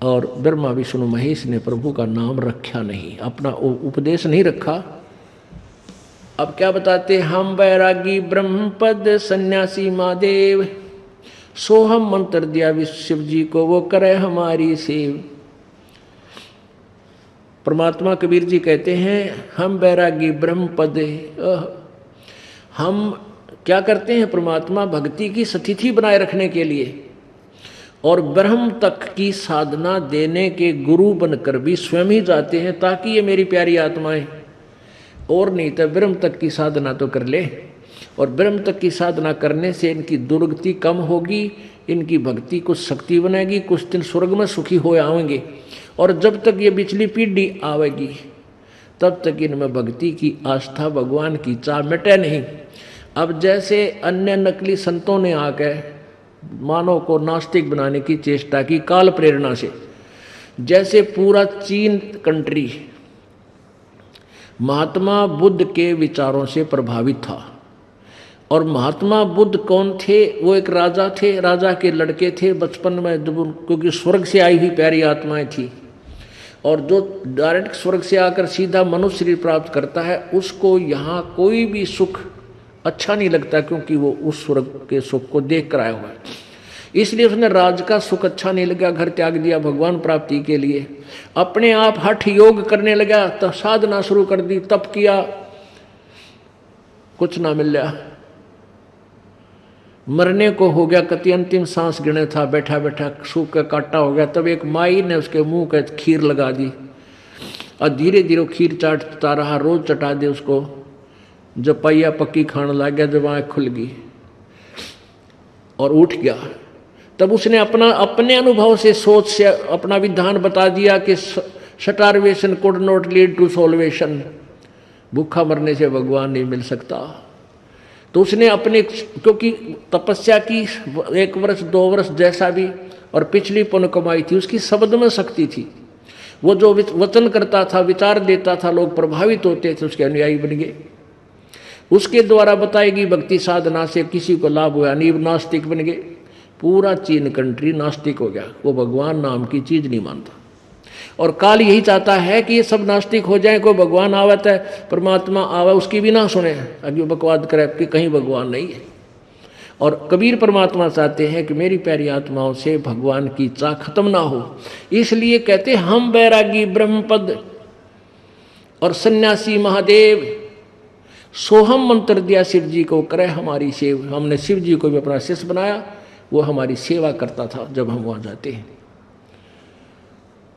और ब्रह्मा विष्णु महेश ने प्रभु का नाम रखा नहीं, अपना उपदेश नहीं रखा। अब क्या बताते, हम बैरागी ब्रह्मपद सन्यासी महादेव, सोहम मंत्र दिया शिव जी को, वो करे हमारी सेव। परमात्मा कबीर जी कहते हैं हम बैरागी ब्रह्मपद, हम क्या करते हैं, परमात्मा भक्ति की स्थिति बनाए रखने के लिए और ब्रह्म तक की साधना देने के गुरु बनकर भी स्वयं ही जाते हैं, ताकि ये मेरी प्यारी आत्माएं और नहीं तो ब्रह्म तक की साधना तो कर ले, और ब्रह्म तक की साधना करने से इनकी दुर्गति कम होगी, इनकी भक्ति कुछ शक्ति बनेगी, कुछ दिन स्वर्ग में सुखी हो आएंगे। और जब तक ये पिछली पीढ़ी आवेगी तब तक इनमें भक्ति की आस्था, भगवान की चाह मिटे नहीं। अब जैसे अन्य नकली संतों ने आकर मानव को नास्तिक बनाने की चेष्टा की काल प्रेरणा से, जैसे पूरा चीन कंट्री महात्मा बुद्ध के विचारों से प्रभावित था। और महात्मा बुद्ध कौन थे? वो एक राजा थे, राजा के लड़के थे बचपन में, क्योंकि स्वर्ग से आई हुई प्यारी आत्माएं थी। और जो डायरेक्ट स्वर्ग से आकर सीधा मनुष्य शरीर प्राप्त करता है, उसको यहाँ कोई भी सुख अच्छा नहीं लगता, क्योंकि वो उस स्वर्ग के सुख को देख कर आया हुआ है। इसलिए उसने राज का सुख अच्छा नहीं लगा, घर त्याग दिया भगवान प्राप्ति के लिए। अपने आप हठ योग करने लगा, तब साधना शुरू कर दी, तप किया, कुछ ना मिला। मरने को हो गया, कति अंतिम सांस गिने था, बैठा बैठा सूख का काटा हो गया। तब एक माई ने उसके मुंह पे खीर लगा दी और धीरे धीरे खीर चाटता रहा, रोज चटा दे उसको। जब पहिया पक्की खाने लग गया, जब आँख खुल गई और उठ गया, तब उसने अपने अनुभव से, सोच से अपना विधान बता दिया कि starvation could not lead to salvation, भूखा मरने से भगवान नहीं मिल सकता। तो उसने अपने, क्योंकि तपस्या की 1 वर्ष 2 वर्ष जैसा भी, और पिछली पुण्य कमाई थी, उसकी शब्द में शक्ति थी। वो जो वचन करता था, विचार देता था, लोग प्रभावित होते थे, उसके अनुयायी बन गए। उसके द्वारा बताएगी भक्ति साधना से किसी को लाभ हुआ नहीं, नास्तिक बन गए। पूरा चीन कंट्री नास्तिक हो गया, वो भगवान नाम की चीज नहीं मानता। और काल यही चाहता है कि ये सब नास्तिक हो जाए, कोई भगवान आवत है, परमात्मा आवे, उसकी भी ना सुने, अभी बकवाद करे कि कहीं भगवान नहीं है। और कबीर परमात्मा चाहते हैं कि मेरी प्यारी आत्माओं से भगवान की चाह खत्म ना हो। इसलिए कहते हम बैरागी ब्रह्मपद और सन्यासी महादेव सोहम मंत्र दिया शिव जी को, करे हमारी सेवा। हमने शिव जी को भी अपना शिष्य बनाया, वो हमारी सेवा करता था जब हम वहाँ जाते हैं।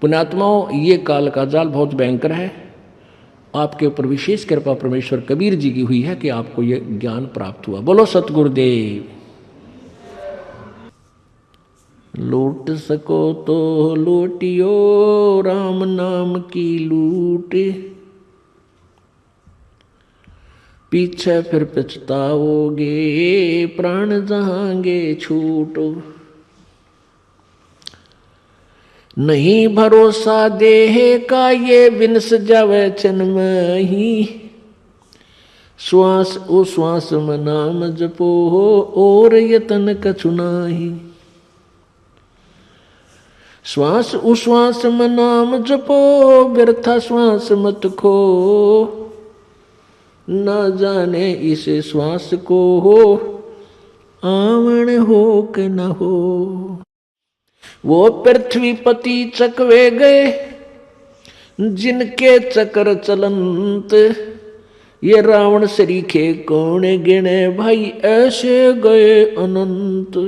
पुण्यात्माओं, ये काल का जाल बहुत भयंकर है। आपके ऊपर विशेष कृपा परमेश्वर कबीर जी की हुई है कि आपको ये ज्ञान प्राप्त हुआ। बोलो सतगुरुदेव। लूट सको तो लूटियो राम नाम की लूट, पीछे फिर पछताओगे प्राण जहांगे छूटो। नहीं भरोसा देह का ये विनस जावे क्षण में ही, श्वास उश्वास में नाम जपो हो और यतन कछु नाही। श्वास उश्वास में नाम जपो व्यर्था श्वास मत खो, न जाने इस श्वास को हो आवण हो कि न हो। वो पृथ्वीपति चकवे गए जिनके चक्र चलंत, ये रावण सरीखे कौन गिने भाई ऐसे गए अनंत।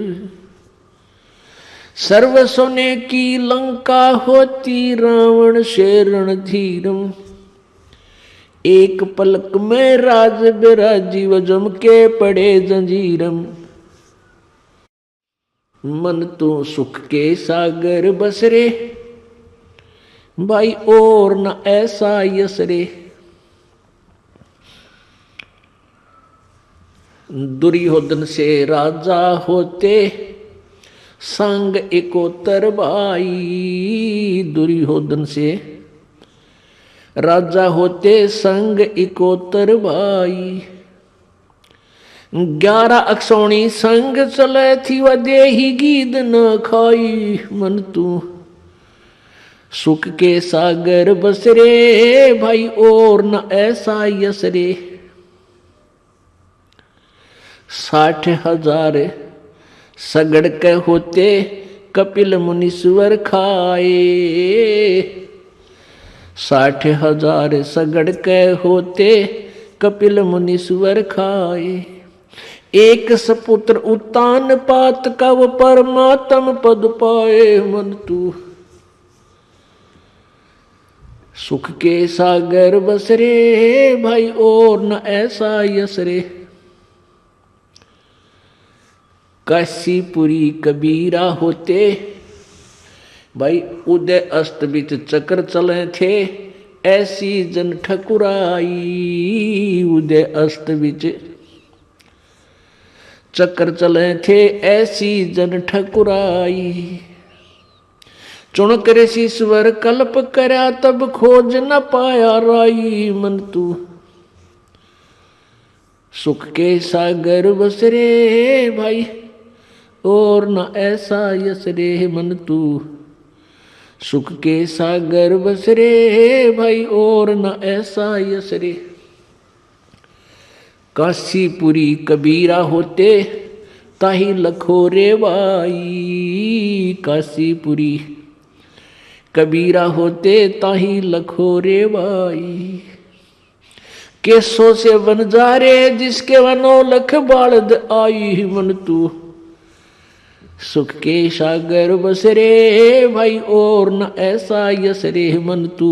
सर्व सोने की लंका होती रावण से रणधीरम, एक पलक में राज बिराजी व जम के पड़े जंजीरम। मन तो सुख के सागर बसरे भाई और न ऐसा यसरे। दुर्योधन से राजा होते संग एकोतर भाई, दुर्योधन से राजा होते संग एकोतर भाई। 11 अक्षौणी संग चले थी व देही गीद न खाई। मन तू सुख के सागर बसरे भाई और न ऐसा यसरे। 60,000 सगड़ के होते कपिल मुनीश्वर खाए। 60,000 सगड़ के होते कपिल मुनीश्वर खाए। एक सपुत्र उत्तान पात का वो परमात्म पद पाए। मन तू सुख के सागर बसरे भाई और न ऐसा यसरे। काशीपुरी कबीरा होते भाई उदय अस्त बीच चक्र चले थे। ऐसी जन ठकुराई, उदय अस्त विच चक्कर चले थे ऐसी जन ठकुराई। चुन कर शीश्वर कल्प करया तब खोज न पाया राई। मन तू सुख के सागर बस रे भाई और न ऐसा यस रे। मन तू सुख के सागर बस रे भाई और न ऐसा यस रे। काशीपुरी कबीरा होते ताही लखो रे भाई। काशीपुरी कबीरा होते ताही लखो रे भाई। केसों से वन जा रे जिसके वनो लख बालद आई। मन तू सुख के सागर बस रे भाई और न ऐसा यस रे। मन तू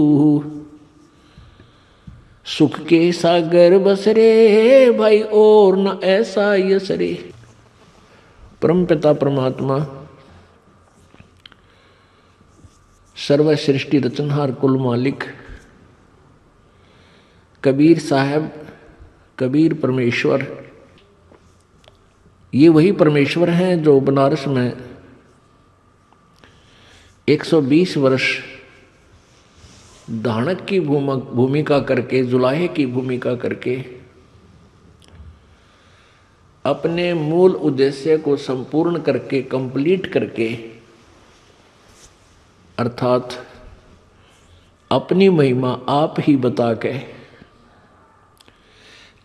सुख के सागर बस रे भाई और न ऐसा यस रे। परम पिता परमात्मा सर्व सृष्टि रचनहार कुल मालिक कबीर साहब, कबीर परमेश्वर, ये वही परमेश्वर हैं जो बनारस में 120 वर्ष धानक की भूमिका करके, जुलाहे की भूमिका करके अपने मूल उद्देश्य को संपूर्ण करके, कंप्लीट करके, अर्थात अपनी महिमा आप ही बता के,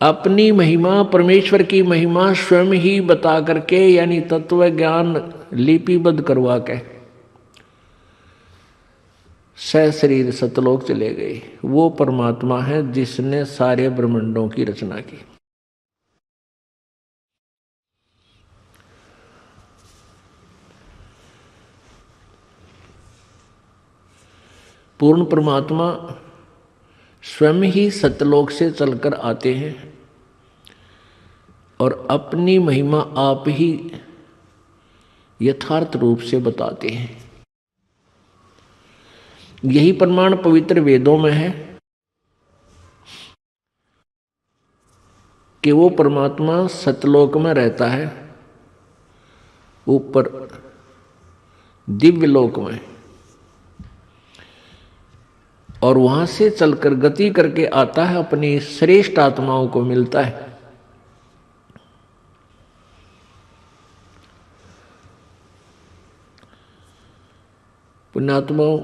अपनी महिमा परमेश्वर की महिमा स्वयं ही बता करके, यानी तत्व ज्ञान लिपिबद्ध करवा के सशरीर सतलोक चले गए। वो परमात्मा है जिसने सारे ब्रह्मांडों की रचना की। पूर्ण परमात्मा स्वयं ही सतलोक से चलकर आते हैं और अपनी महिमा आप ही यथार्थ रूप से बताते हैं। यही प्रमाण पवित्र वेदों में है कि वो परमात्मा सतलोक में रहता है, ऊपर दिव्य लोक में, और वहां से चलकर गति करके आता है, अपनी श्रेष्ठ आत्माओं को मिलता है। पुण्यात्माओं,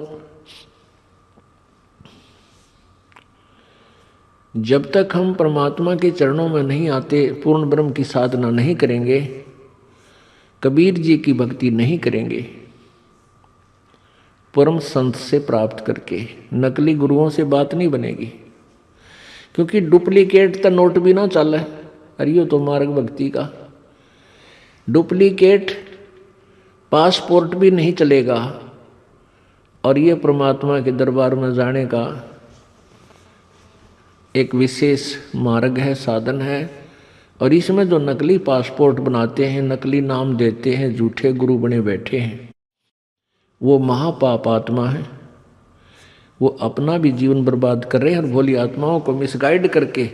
जब तक हम परमात्मा के चरणों में नहीं आते, पूर्ण ब्रह्म की साधना नहीं करेंगे, कबीर जी की भक्ति नहीं करेंगे, परम संत से प्राप्त करके, नकली गुरुओं से बात नहीं बनेगी। क्योंकि डुप्लीकेट तो नोट भी ना चल है, अरियो तो मार्ग भक्ति का डुप्लीकेट पासपोर्ट भी नहीं चलेगा। और ये परमात्मा के दरबार में जाने का एक विशेष मार्ग है, साधन है। और इसमें जो नकली पासपोर्ट बनाते हैं, नकली नाम देते हैं, झूठे गुरु बने बैठे हैं, वो महापाप आत्मा है। वो अपना भी जीवन बर्बाद कर रहे हैं और भोली आत्माओं को मिसगाइड करके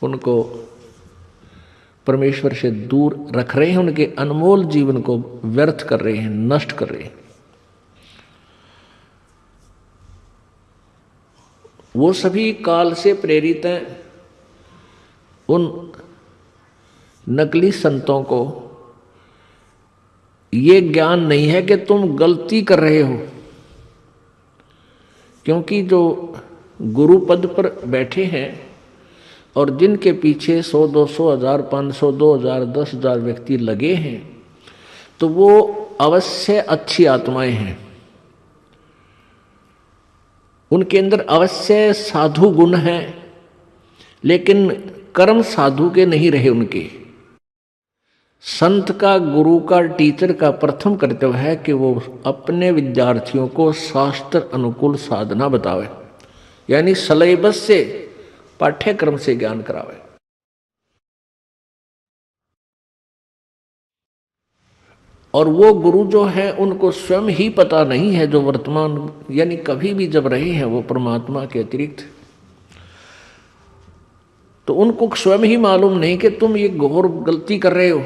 उनको परमेश्वर से दूर रख रहे हैं, उनके अनमोल जीवन को व्यर्थ कर रहे हैं, नष्ट कर रहे हैं। वो सभी काल से प्रेरित हैं। उन नकली संतों को ये ज्ञान नहीं है कि तुम गलती कर रहे हो, क्योंकि जो गुरु पद पर बैठे हैं और जिनके पीछे 100, 200, 1000, 500, 2000, 10,000 व्यक्ति लगे हैं, तो वो अवश्य अच्छी आत्माएं हैं। उनके अंदर अवश्य साधु गुण हैं, लेकिन कर्म साधु के नहीं रहे उनके। संत का, गुरु का, टीचर का प्रथम कर्तव्य है कि वो अपने विद्यार्थियों को शास्त्र अनुकूल साधना बतावे, यानी सिलेबस से, पाठ्यक्रम से ज्ञान करावे। और वो गुरु जो है उनको स्वयं ही पता नहीं है, जो वर्तमान यानी कभी भी जब रहे हैं वो परमात्मा के अतिरिक्त, तो उनको स्वयं ही मालूम नहीं कि तुम ये घोर गलती कर रहे हो।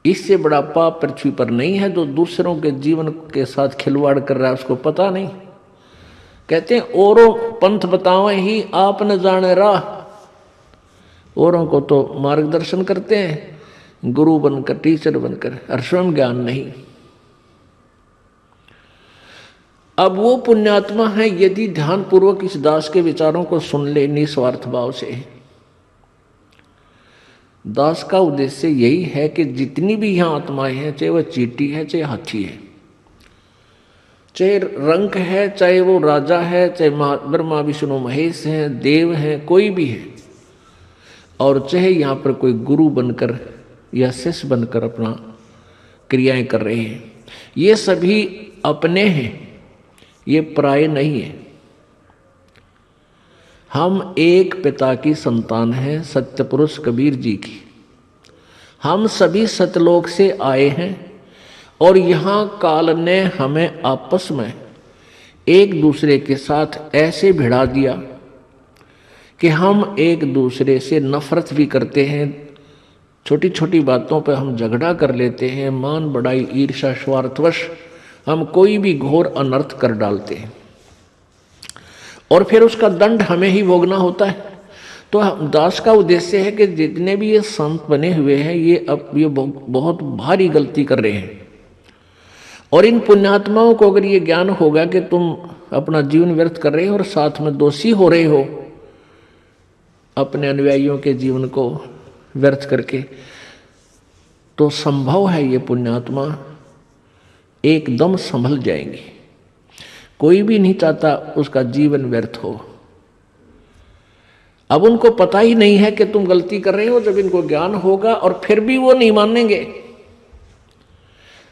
इससे बड़ा पाप पृथ्वी पर नहीं है जो दूसरों के जीवन के साथ खिलवाड़ कर रहा है, उसको पता नहीं। कहते हैं औरों पंथ बतावे ही आप न जाने राह, औरों को तो मार्गदर्शन करते हैं गुरु बनकर, टीचर बनकर, और स्वयं ज्ञान नहीं। अब वो पुण्यात्मा है यदि ध्यान पूर्वक इस दास के विचारों को सुन ले निस्वार्थ भाव से। दास का उद्देश्य यही है कि जितनी भी यहाँ आत्माएं हैं, चाहे वह चींटी है चाहे हाथी है, चाहे रंक है, चाहे वो राजा है, चाहे ब्रह्मा विष्णु महेश हैं, देव हैं, कोई भी है, और चाहे यहाँ पर कोई गुरु बनकर या शिष्य बनकर अपना क्रियाएं कर रहे हैं, ये सभी अपने हैं, ये पराये नहीं है। हम एक पिता की संतान हैं, सत्य पुरुष कबीर जी की। हम सभी सतलोक से आए हैं और यहाँ काल ने हमें आपस में एक दूसरे के साथ ऐसे भिड़ा दिया कि हम एक दूसरे से नफरत भी करते हैं। छोटी छोटी बातों पर हम झगड़ा कर लेते हैं, मान बढ़ाई ईर्ष्या स्वार्थवश हम कोई भी घोर अनर्थ कर डालते हैं और फिर उसका दंड हमें ही भोगना होता है। तो दास का उद्देश्य है कि जितने भी ये संत बने हुए हैं ये बहुत भारी गलती कर रहे हैं, और इन पुण्यात्माओं को अगर ये ज्ञान होगा कि तुम अपना जीवन व्यर्थ कर रहे हो और साथ में दोषी हो रहे हो अपने अनुयायियों के जीवन को व्यर्थ करके, तो संभव है ये पुण्यात्मा एकदम संभल जाएंगे। कोई भी नहीं चाहता उसका जीवन व्यर्थ हो। अब उनको पता ही नहीं है कि तुम गलती कर रहे हो। जब इनको ज्ञान होगा और फिर भी वो नहीं मानेंगे,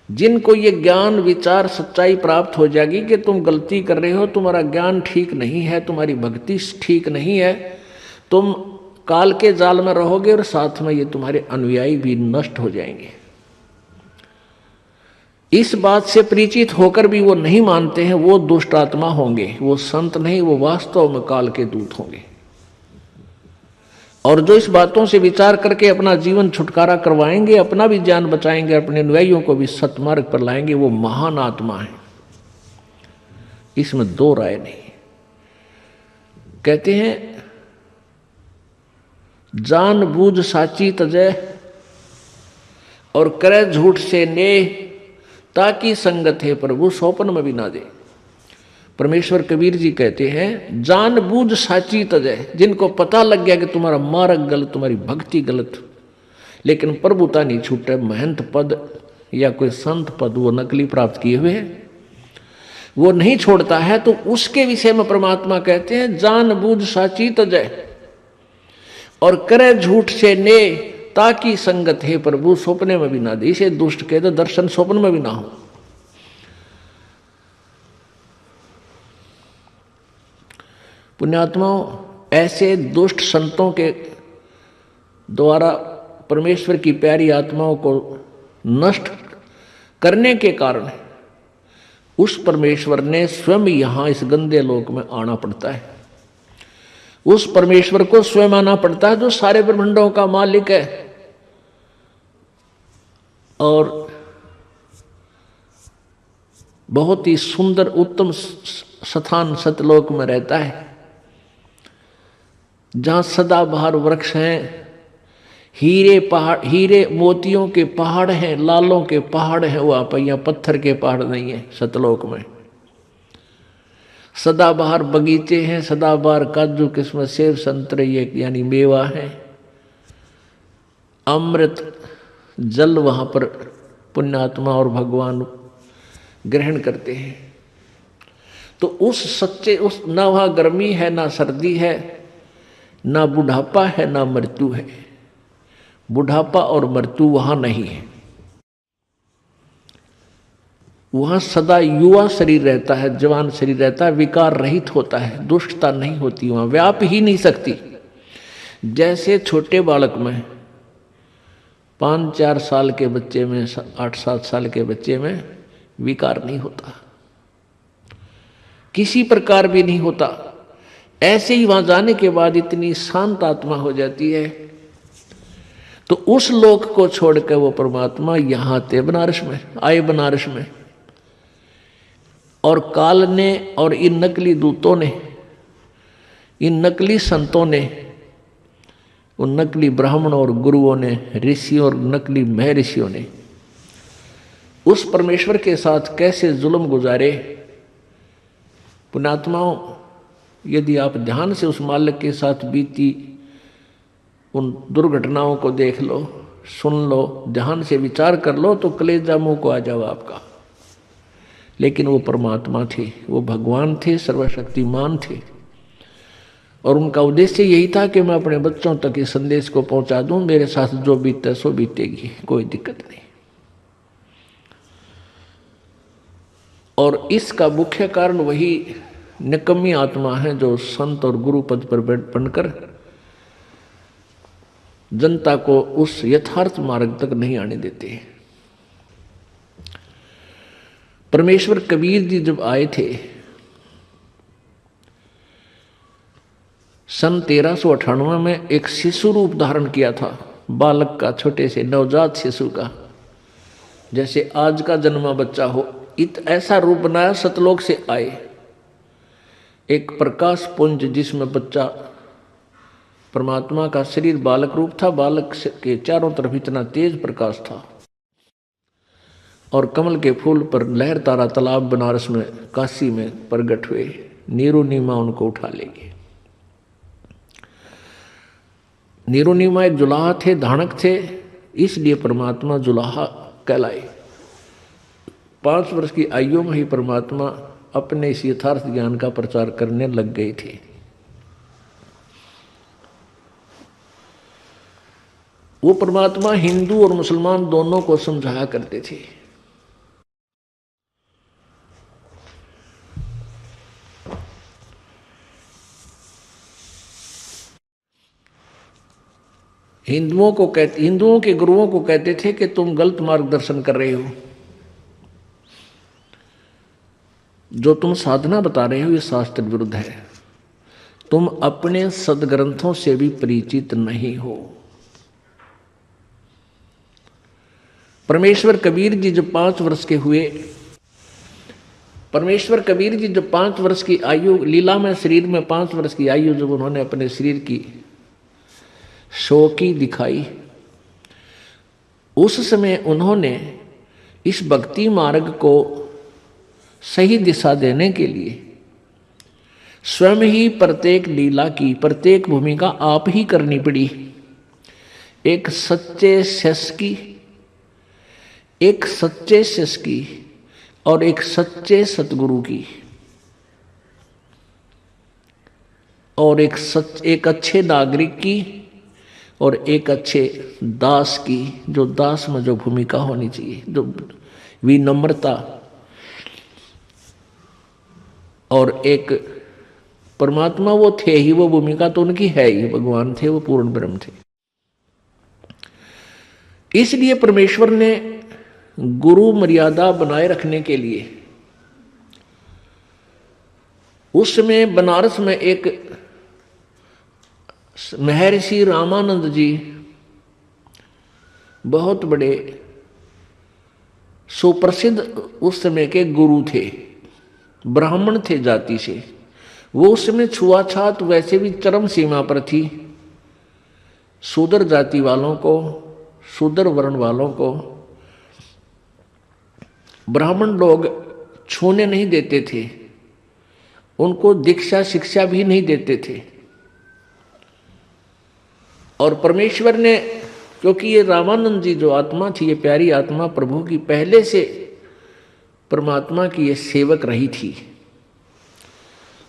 जिनको ये ज्ञान विचार सच्चाई प्राप्त हो जाएगी कि तुम गलती कर रहे हो, तुम्हारा ज्ञान ठीक नहीं है, तुम्हारी भक्ति ठीक नहीं है, तुम काल के जाल में रहोगे और साथ में ये तुम्हारे अनुयायी भी नष्ट हो जाएंगे। इस बात से परिचित होकर भी वो नहीं मानते हैं, वो दुष्ट आत्मा होंगे, वो संत नहीं, वो वास्तव में काल के दूत होंगे। और जो इस बातों से विचार करके अपना जीवन छुटकारा करवाएंगे, अपना भी जान बचाएंगे, अपने अनुयायियों को भी सतमार्ग पर लाएंगे, वो महान आत्मा है, इसमें दो राय नहीं। कहते हैं जान बूझ साची तजय और करे झूठ से ने, ताकि संगत है प्रभु सोपन में भी ना दे। परमेश्वर कबीर जी कहते हैं जान बूझ साची तजय, जिनको पता लग गया कि तुम्हारा मार्ग गलत, तुम्हारी भक्ति गलत, लेकिन प्रभुता नहीं छूटे, महंत पद या कोई संत पद वो नकली प्राप्त किए हुए हैं, वो नहीं छोड़ता है, तो उसके विषय में परमात्मा कहते हैं जान बूझ साची तजय और करे झूठ से ने, ताकि संगत है प्रभु सपने में भी ना दे। इसे दुष्ट कहते दर्शन स्वप्न में भी ना हो। पुण्यात्माओं, ऐसे दुष्ट संतों के द्वारा परमेश्वर की प्यारी आत्माओं को नष्ट करने के कारण उस परमेश्वर ने स्वयं यहाँ इस गंदे लोक में आना पड़ता है। उस परमेश्वर को स्वयं आना पड़ता है जो सारे ब्रह्मांडों का मालिक है और बहुत ही सुंदर उत्तम स्थान सतलोक में रहता है, जहां सदाबहार वृक्ष हैं, हीरे पहाड़, हीरे मोतियों के पहाड़ हैं, लालों के पहाड़ हैं, वहां पर यहाँ पत्थर के पहाड़ नहीं है सतलोक में। सदाबहार बगीचे हैं, सदाबहार काजू किस्म सेब संतरे ये यानी मेवा है, अमृत जल वहाँ पर पुण्यात्मा और भगवान ग्रहण करते हैं। तो उस सच्चे उस ना वहाँ गर्मी है, ना सर्दी है, ना बुढ़ापा है, ना मृत्यु है। बुढ़ापा और मृत्यु वहाँ नहीं है। वहाँ सदा युवा शरीर रहता है, जवान शरीर रहता है, विकार रहित होता है, दुष्टता नहीं होती, वहाँ व्याप ही नहीं सकती। जैसे छोटे बालक में 5-4 साल के बच्चे में, 8-7 साल के बच्चे में विकार नहीं होता, किसी प्रकार भी नहीं होता। ऐसे ही वहां जाने के बाद इतनी शांत आत्मा हो जाती है। तो उस लोक को छोड़कर वो परमात्मा यहां थे, बनारस में आए, बनारस में। और काल ने और इन नकली दूतों ने, इन नकली संतों ने, उन नकली ब्राह्मणों और गुरुओं ने, ऋषियों और नकली महर्षियों ने उस परमेश्वर के साथ कैसे जुल्म गुजारे। पुण्यात्माओं, यदि आप ध्यान से उस मालिक के साथ बीती उन दुर्घटनाओं को देख लो, सुन लो, ध्यान से विचार कर लो, तो कलेजा मुंह को आ जाओ आपका। लेकिन वो परमात्मा थे, वो भगवान थे, सर्वशक्तिमान थे। और उनका उद्देश्य यही था कि मैं अपने बच्चों तक इस संदेश को पहुंचा दूं, मेरे साथ जो बीते सो बीतेगी, कोई दिक्कत नहीं। और इसका मुख्य कारण वही निकम्मी आत्मा है जो संत और गुरु पद पर बनकर जनता को उस यथार्थ मार्ग तक नहीं आने देते। परमेश्वर कबीर जी जब आए थे सन 1398 में, एक शिशु रूप धारण किया था, बालक का, छोटे से नवजात शिशु का, जैसे आज का जन्मा बच्चा हो, ऐसा रूप बनाया। सतलोक से आए, एक प्रकाश पुंज जिसमें बच्चा, परमात्मा का शरीर बालक रूप था, बालक के चारों तरफ इतना तेज प्रकाश था। और कमल के फूल पर लहर तारा तालाब बनारस में, काशी में प्रगट हुए। नीरू नीमा उनको उठा लेंगे। नीरू नीमा एक जुलाहा थे, धानक थे, इसलिए परमात्मा जुलाहा कहलाए। 5 वर्ष की आयु में ही परमात्मा अपने इस यथार्थ ज्ञान का प्रचार करने लग गए थे। वो परमात्मा हिंदू और मुसलमान दोनों को समझाया करते थे। हिंदुओं के गुरुओं को कहते थे कि तुम गलत मार्गदर्शन कर रहे हो, जो तुम साधना बता रहे हो ये शास्त्र विरुद्ध है, तुम अपने सदग्रंथों से भी परिचित नहीं हो। परमेश्वर कबीर जी जब 5 वर्ष के हुए, परमेश्वर कबीर जी जब 5 वर्ष की आयु, लीला में शरीर में 5 वर्ष की आयु जब उन्होंने अपने शरीर की शौकी दिखाई, उस समय उन्होंने इस भक्ति मार्ग को सही दिशा देने के लिए स्वयं ही प्रत्येक लीला की, प्रत्येक भूमिका आप ही करनी पड़ी। एक सच्चे शिष्य की, एक सच्चे शिष्य की और एक सच्चे सतगुरु की, और एक अच्छे नागरिक की और एक अच्छे दास की, जो दास में जो भूमिका होनी चाहिए, जो विनम्रता, और एक परमात्मा वो थे ही, वो भूमिका तो उनकी है ही, भगवान थे, वो पूर्ण ब्रह्म थे। इसलिए परमेश्वर ने गुरु मर्यादा बनाए रखने के लिए उस समय बनारस में एक महर्षि रामानंद जी बहुत बड़े सुप्रसिद्ध उस समय के गुरु थे, ब्राह्मण थे जाति से। वो उस समय छुआछात वैसे भी चरम सीमा पर थी। शूद्र जाति वालों को, शूद्र वर्ण वालों को ब्राह्मण लोग छूने नहीं देते थे, उनको दीक्षा शिक्षा भी नहीं देते थे। और परमेश्वर ने, क्योंकि ये रामानंद जी जो आत्मा थी, ये प्यारी आत्मा प्रभु की पहले से परमात्मा की ये सेवक रही थी।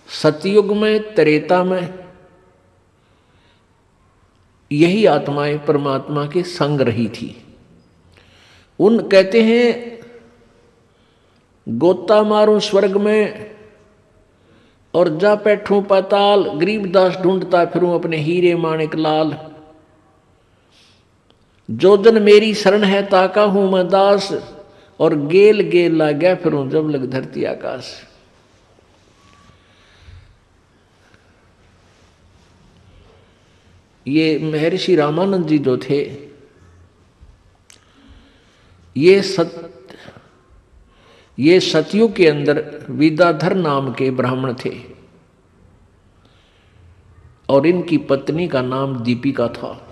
सतयुग में, त्रेता में यही आत्माएं परमात्मा के संग रही थी। उन कहते हैं गोता मारूं स्वर्ग में और जा बैठूं पाताल, गरीबदास ढूंढता फिरूं अपने हीरे माणिक लाल। जो जन मेरी शरण है ताका हूं मैं दास, और गेल गेल ला गया फिरूं जब लग धरती आकाश। ये महर्षि रामानंद जी जो थे, ये सतयुग के अंदर विद्याधर नाम के ब्राह्मण थे और इनकी पत्नी का नाम दीपिका था।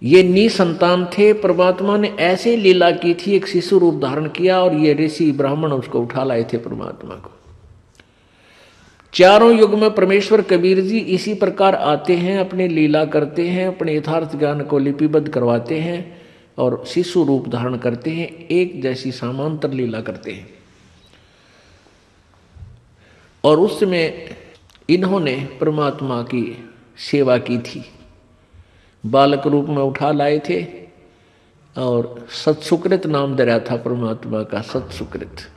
ये निसंतान थे। परमात्मा ने ऐसे लीला की थी, एक शिशु रूप धारण किया और ये ऋषि ब्राह्मण उसको उठा लाए थे परमात्मा को। चारों युग में परमेश्वर कबीर जी इसी प्रकार आते हैं, अपनी लीला करते हैं, अपने यथार्थ ज्ञान को लिपिबद्ध करवाते हैं और शिशु रूप धारण करते हैं, एक जैसी समांतर लीला करते हैं। और उसमें इन्होंने परमात्मा की सेवा की थी, बालक रूप में उठा लाए थे और सत्सुकृत नाम दे रहा था परमात्मा का, सत्सुकृत।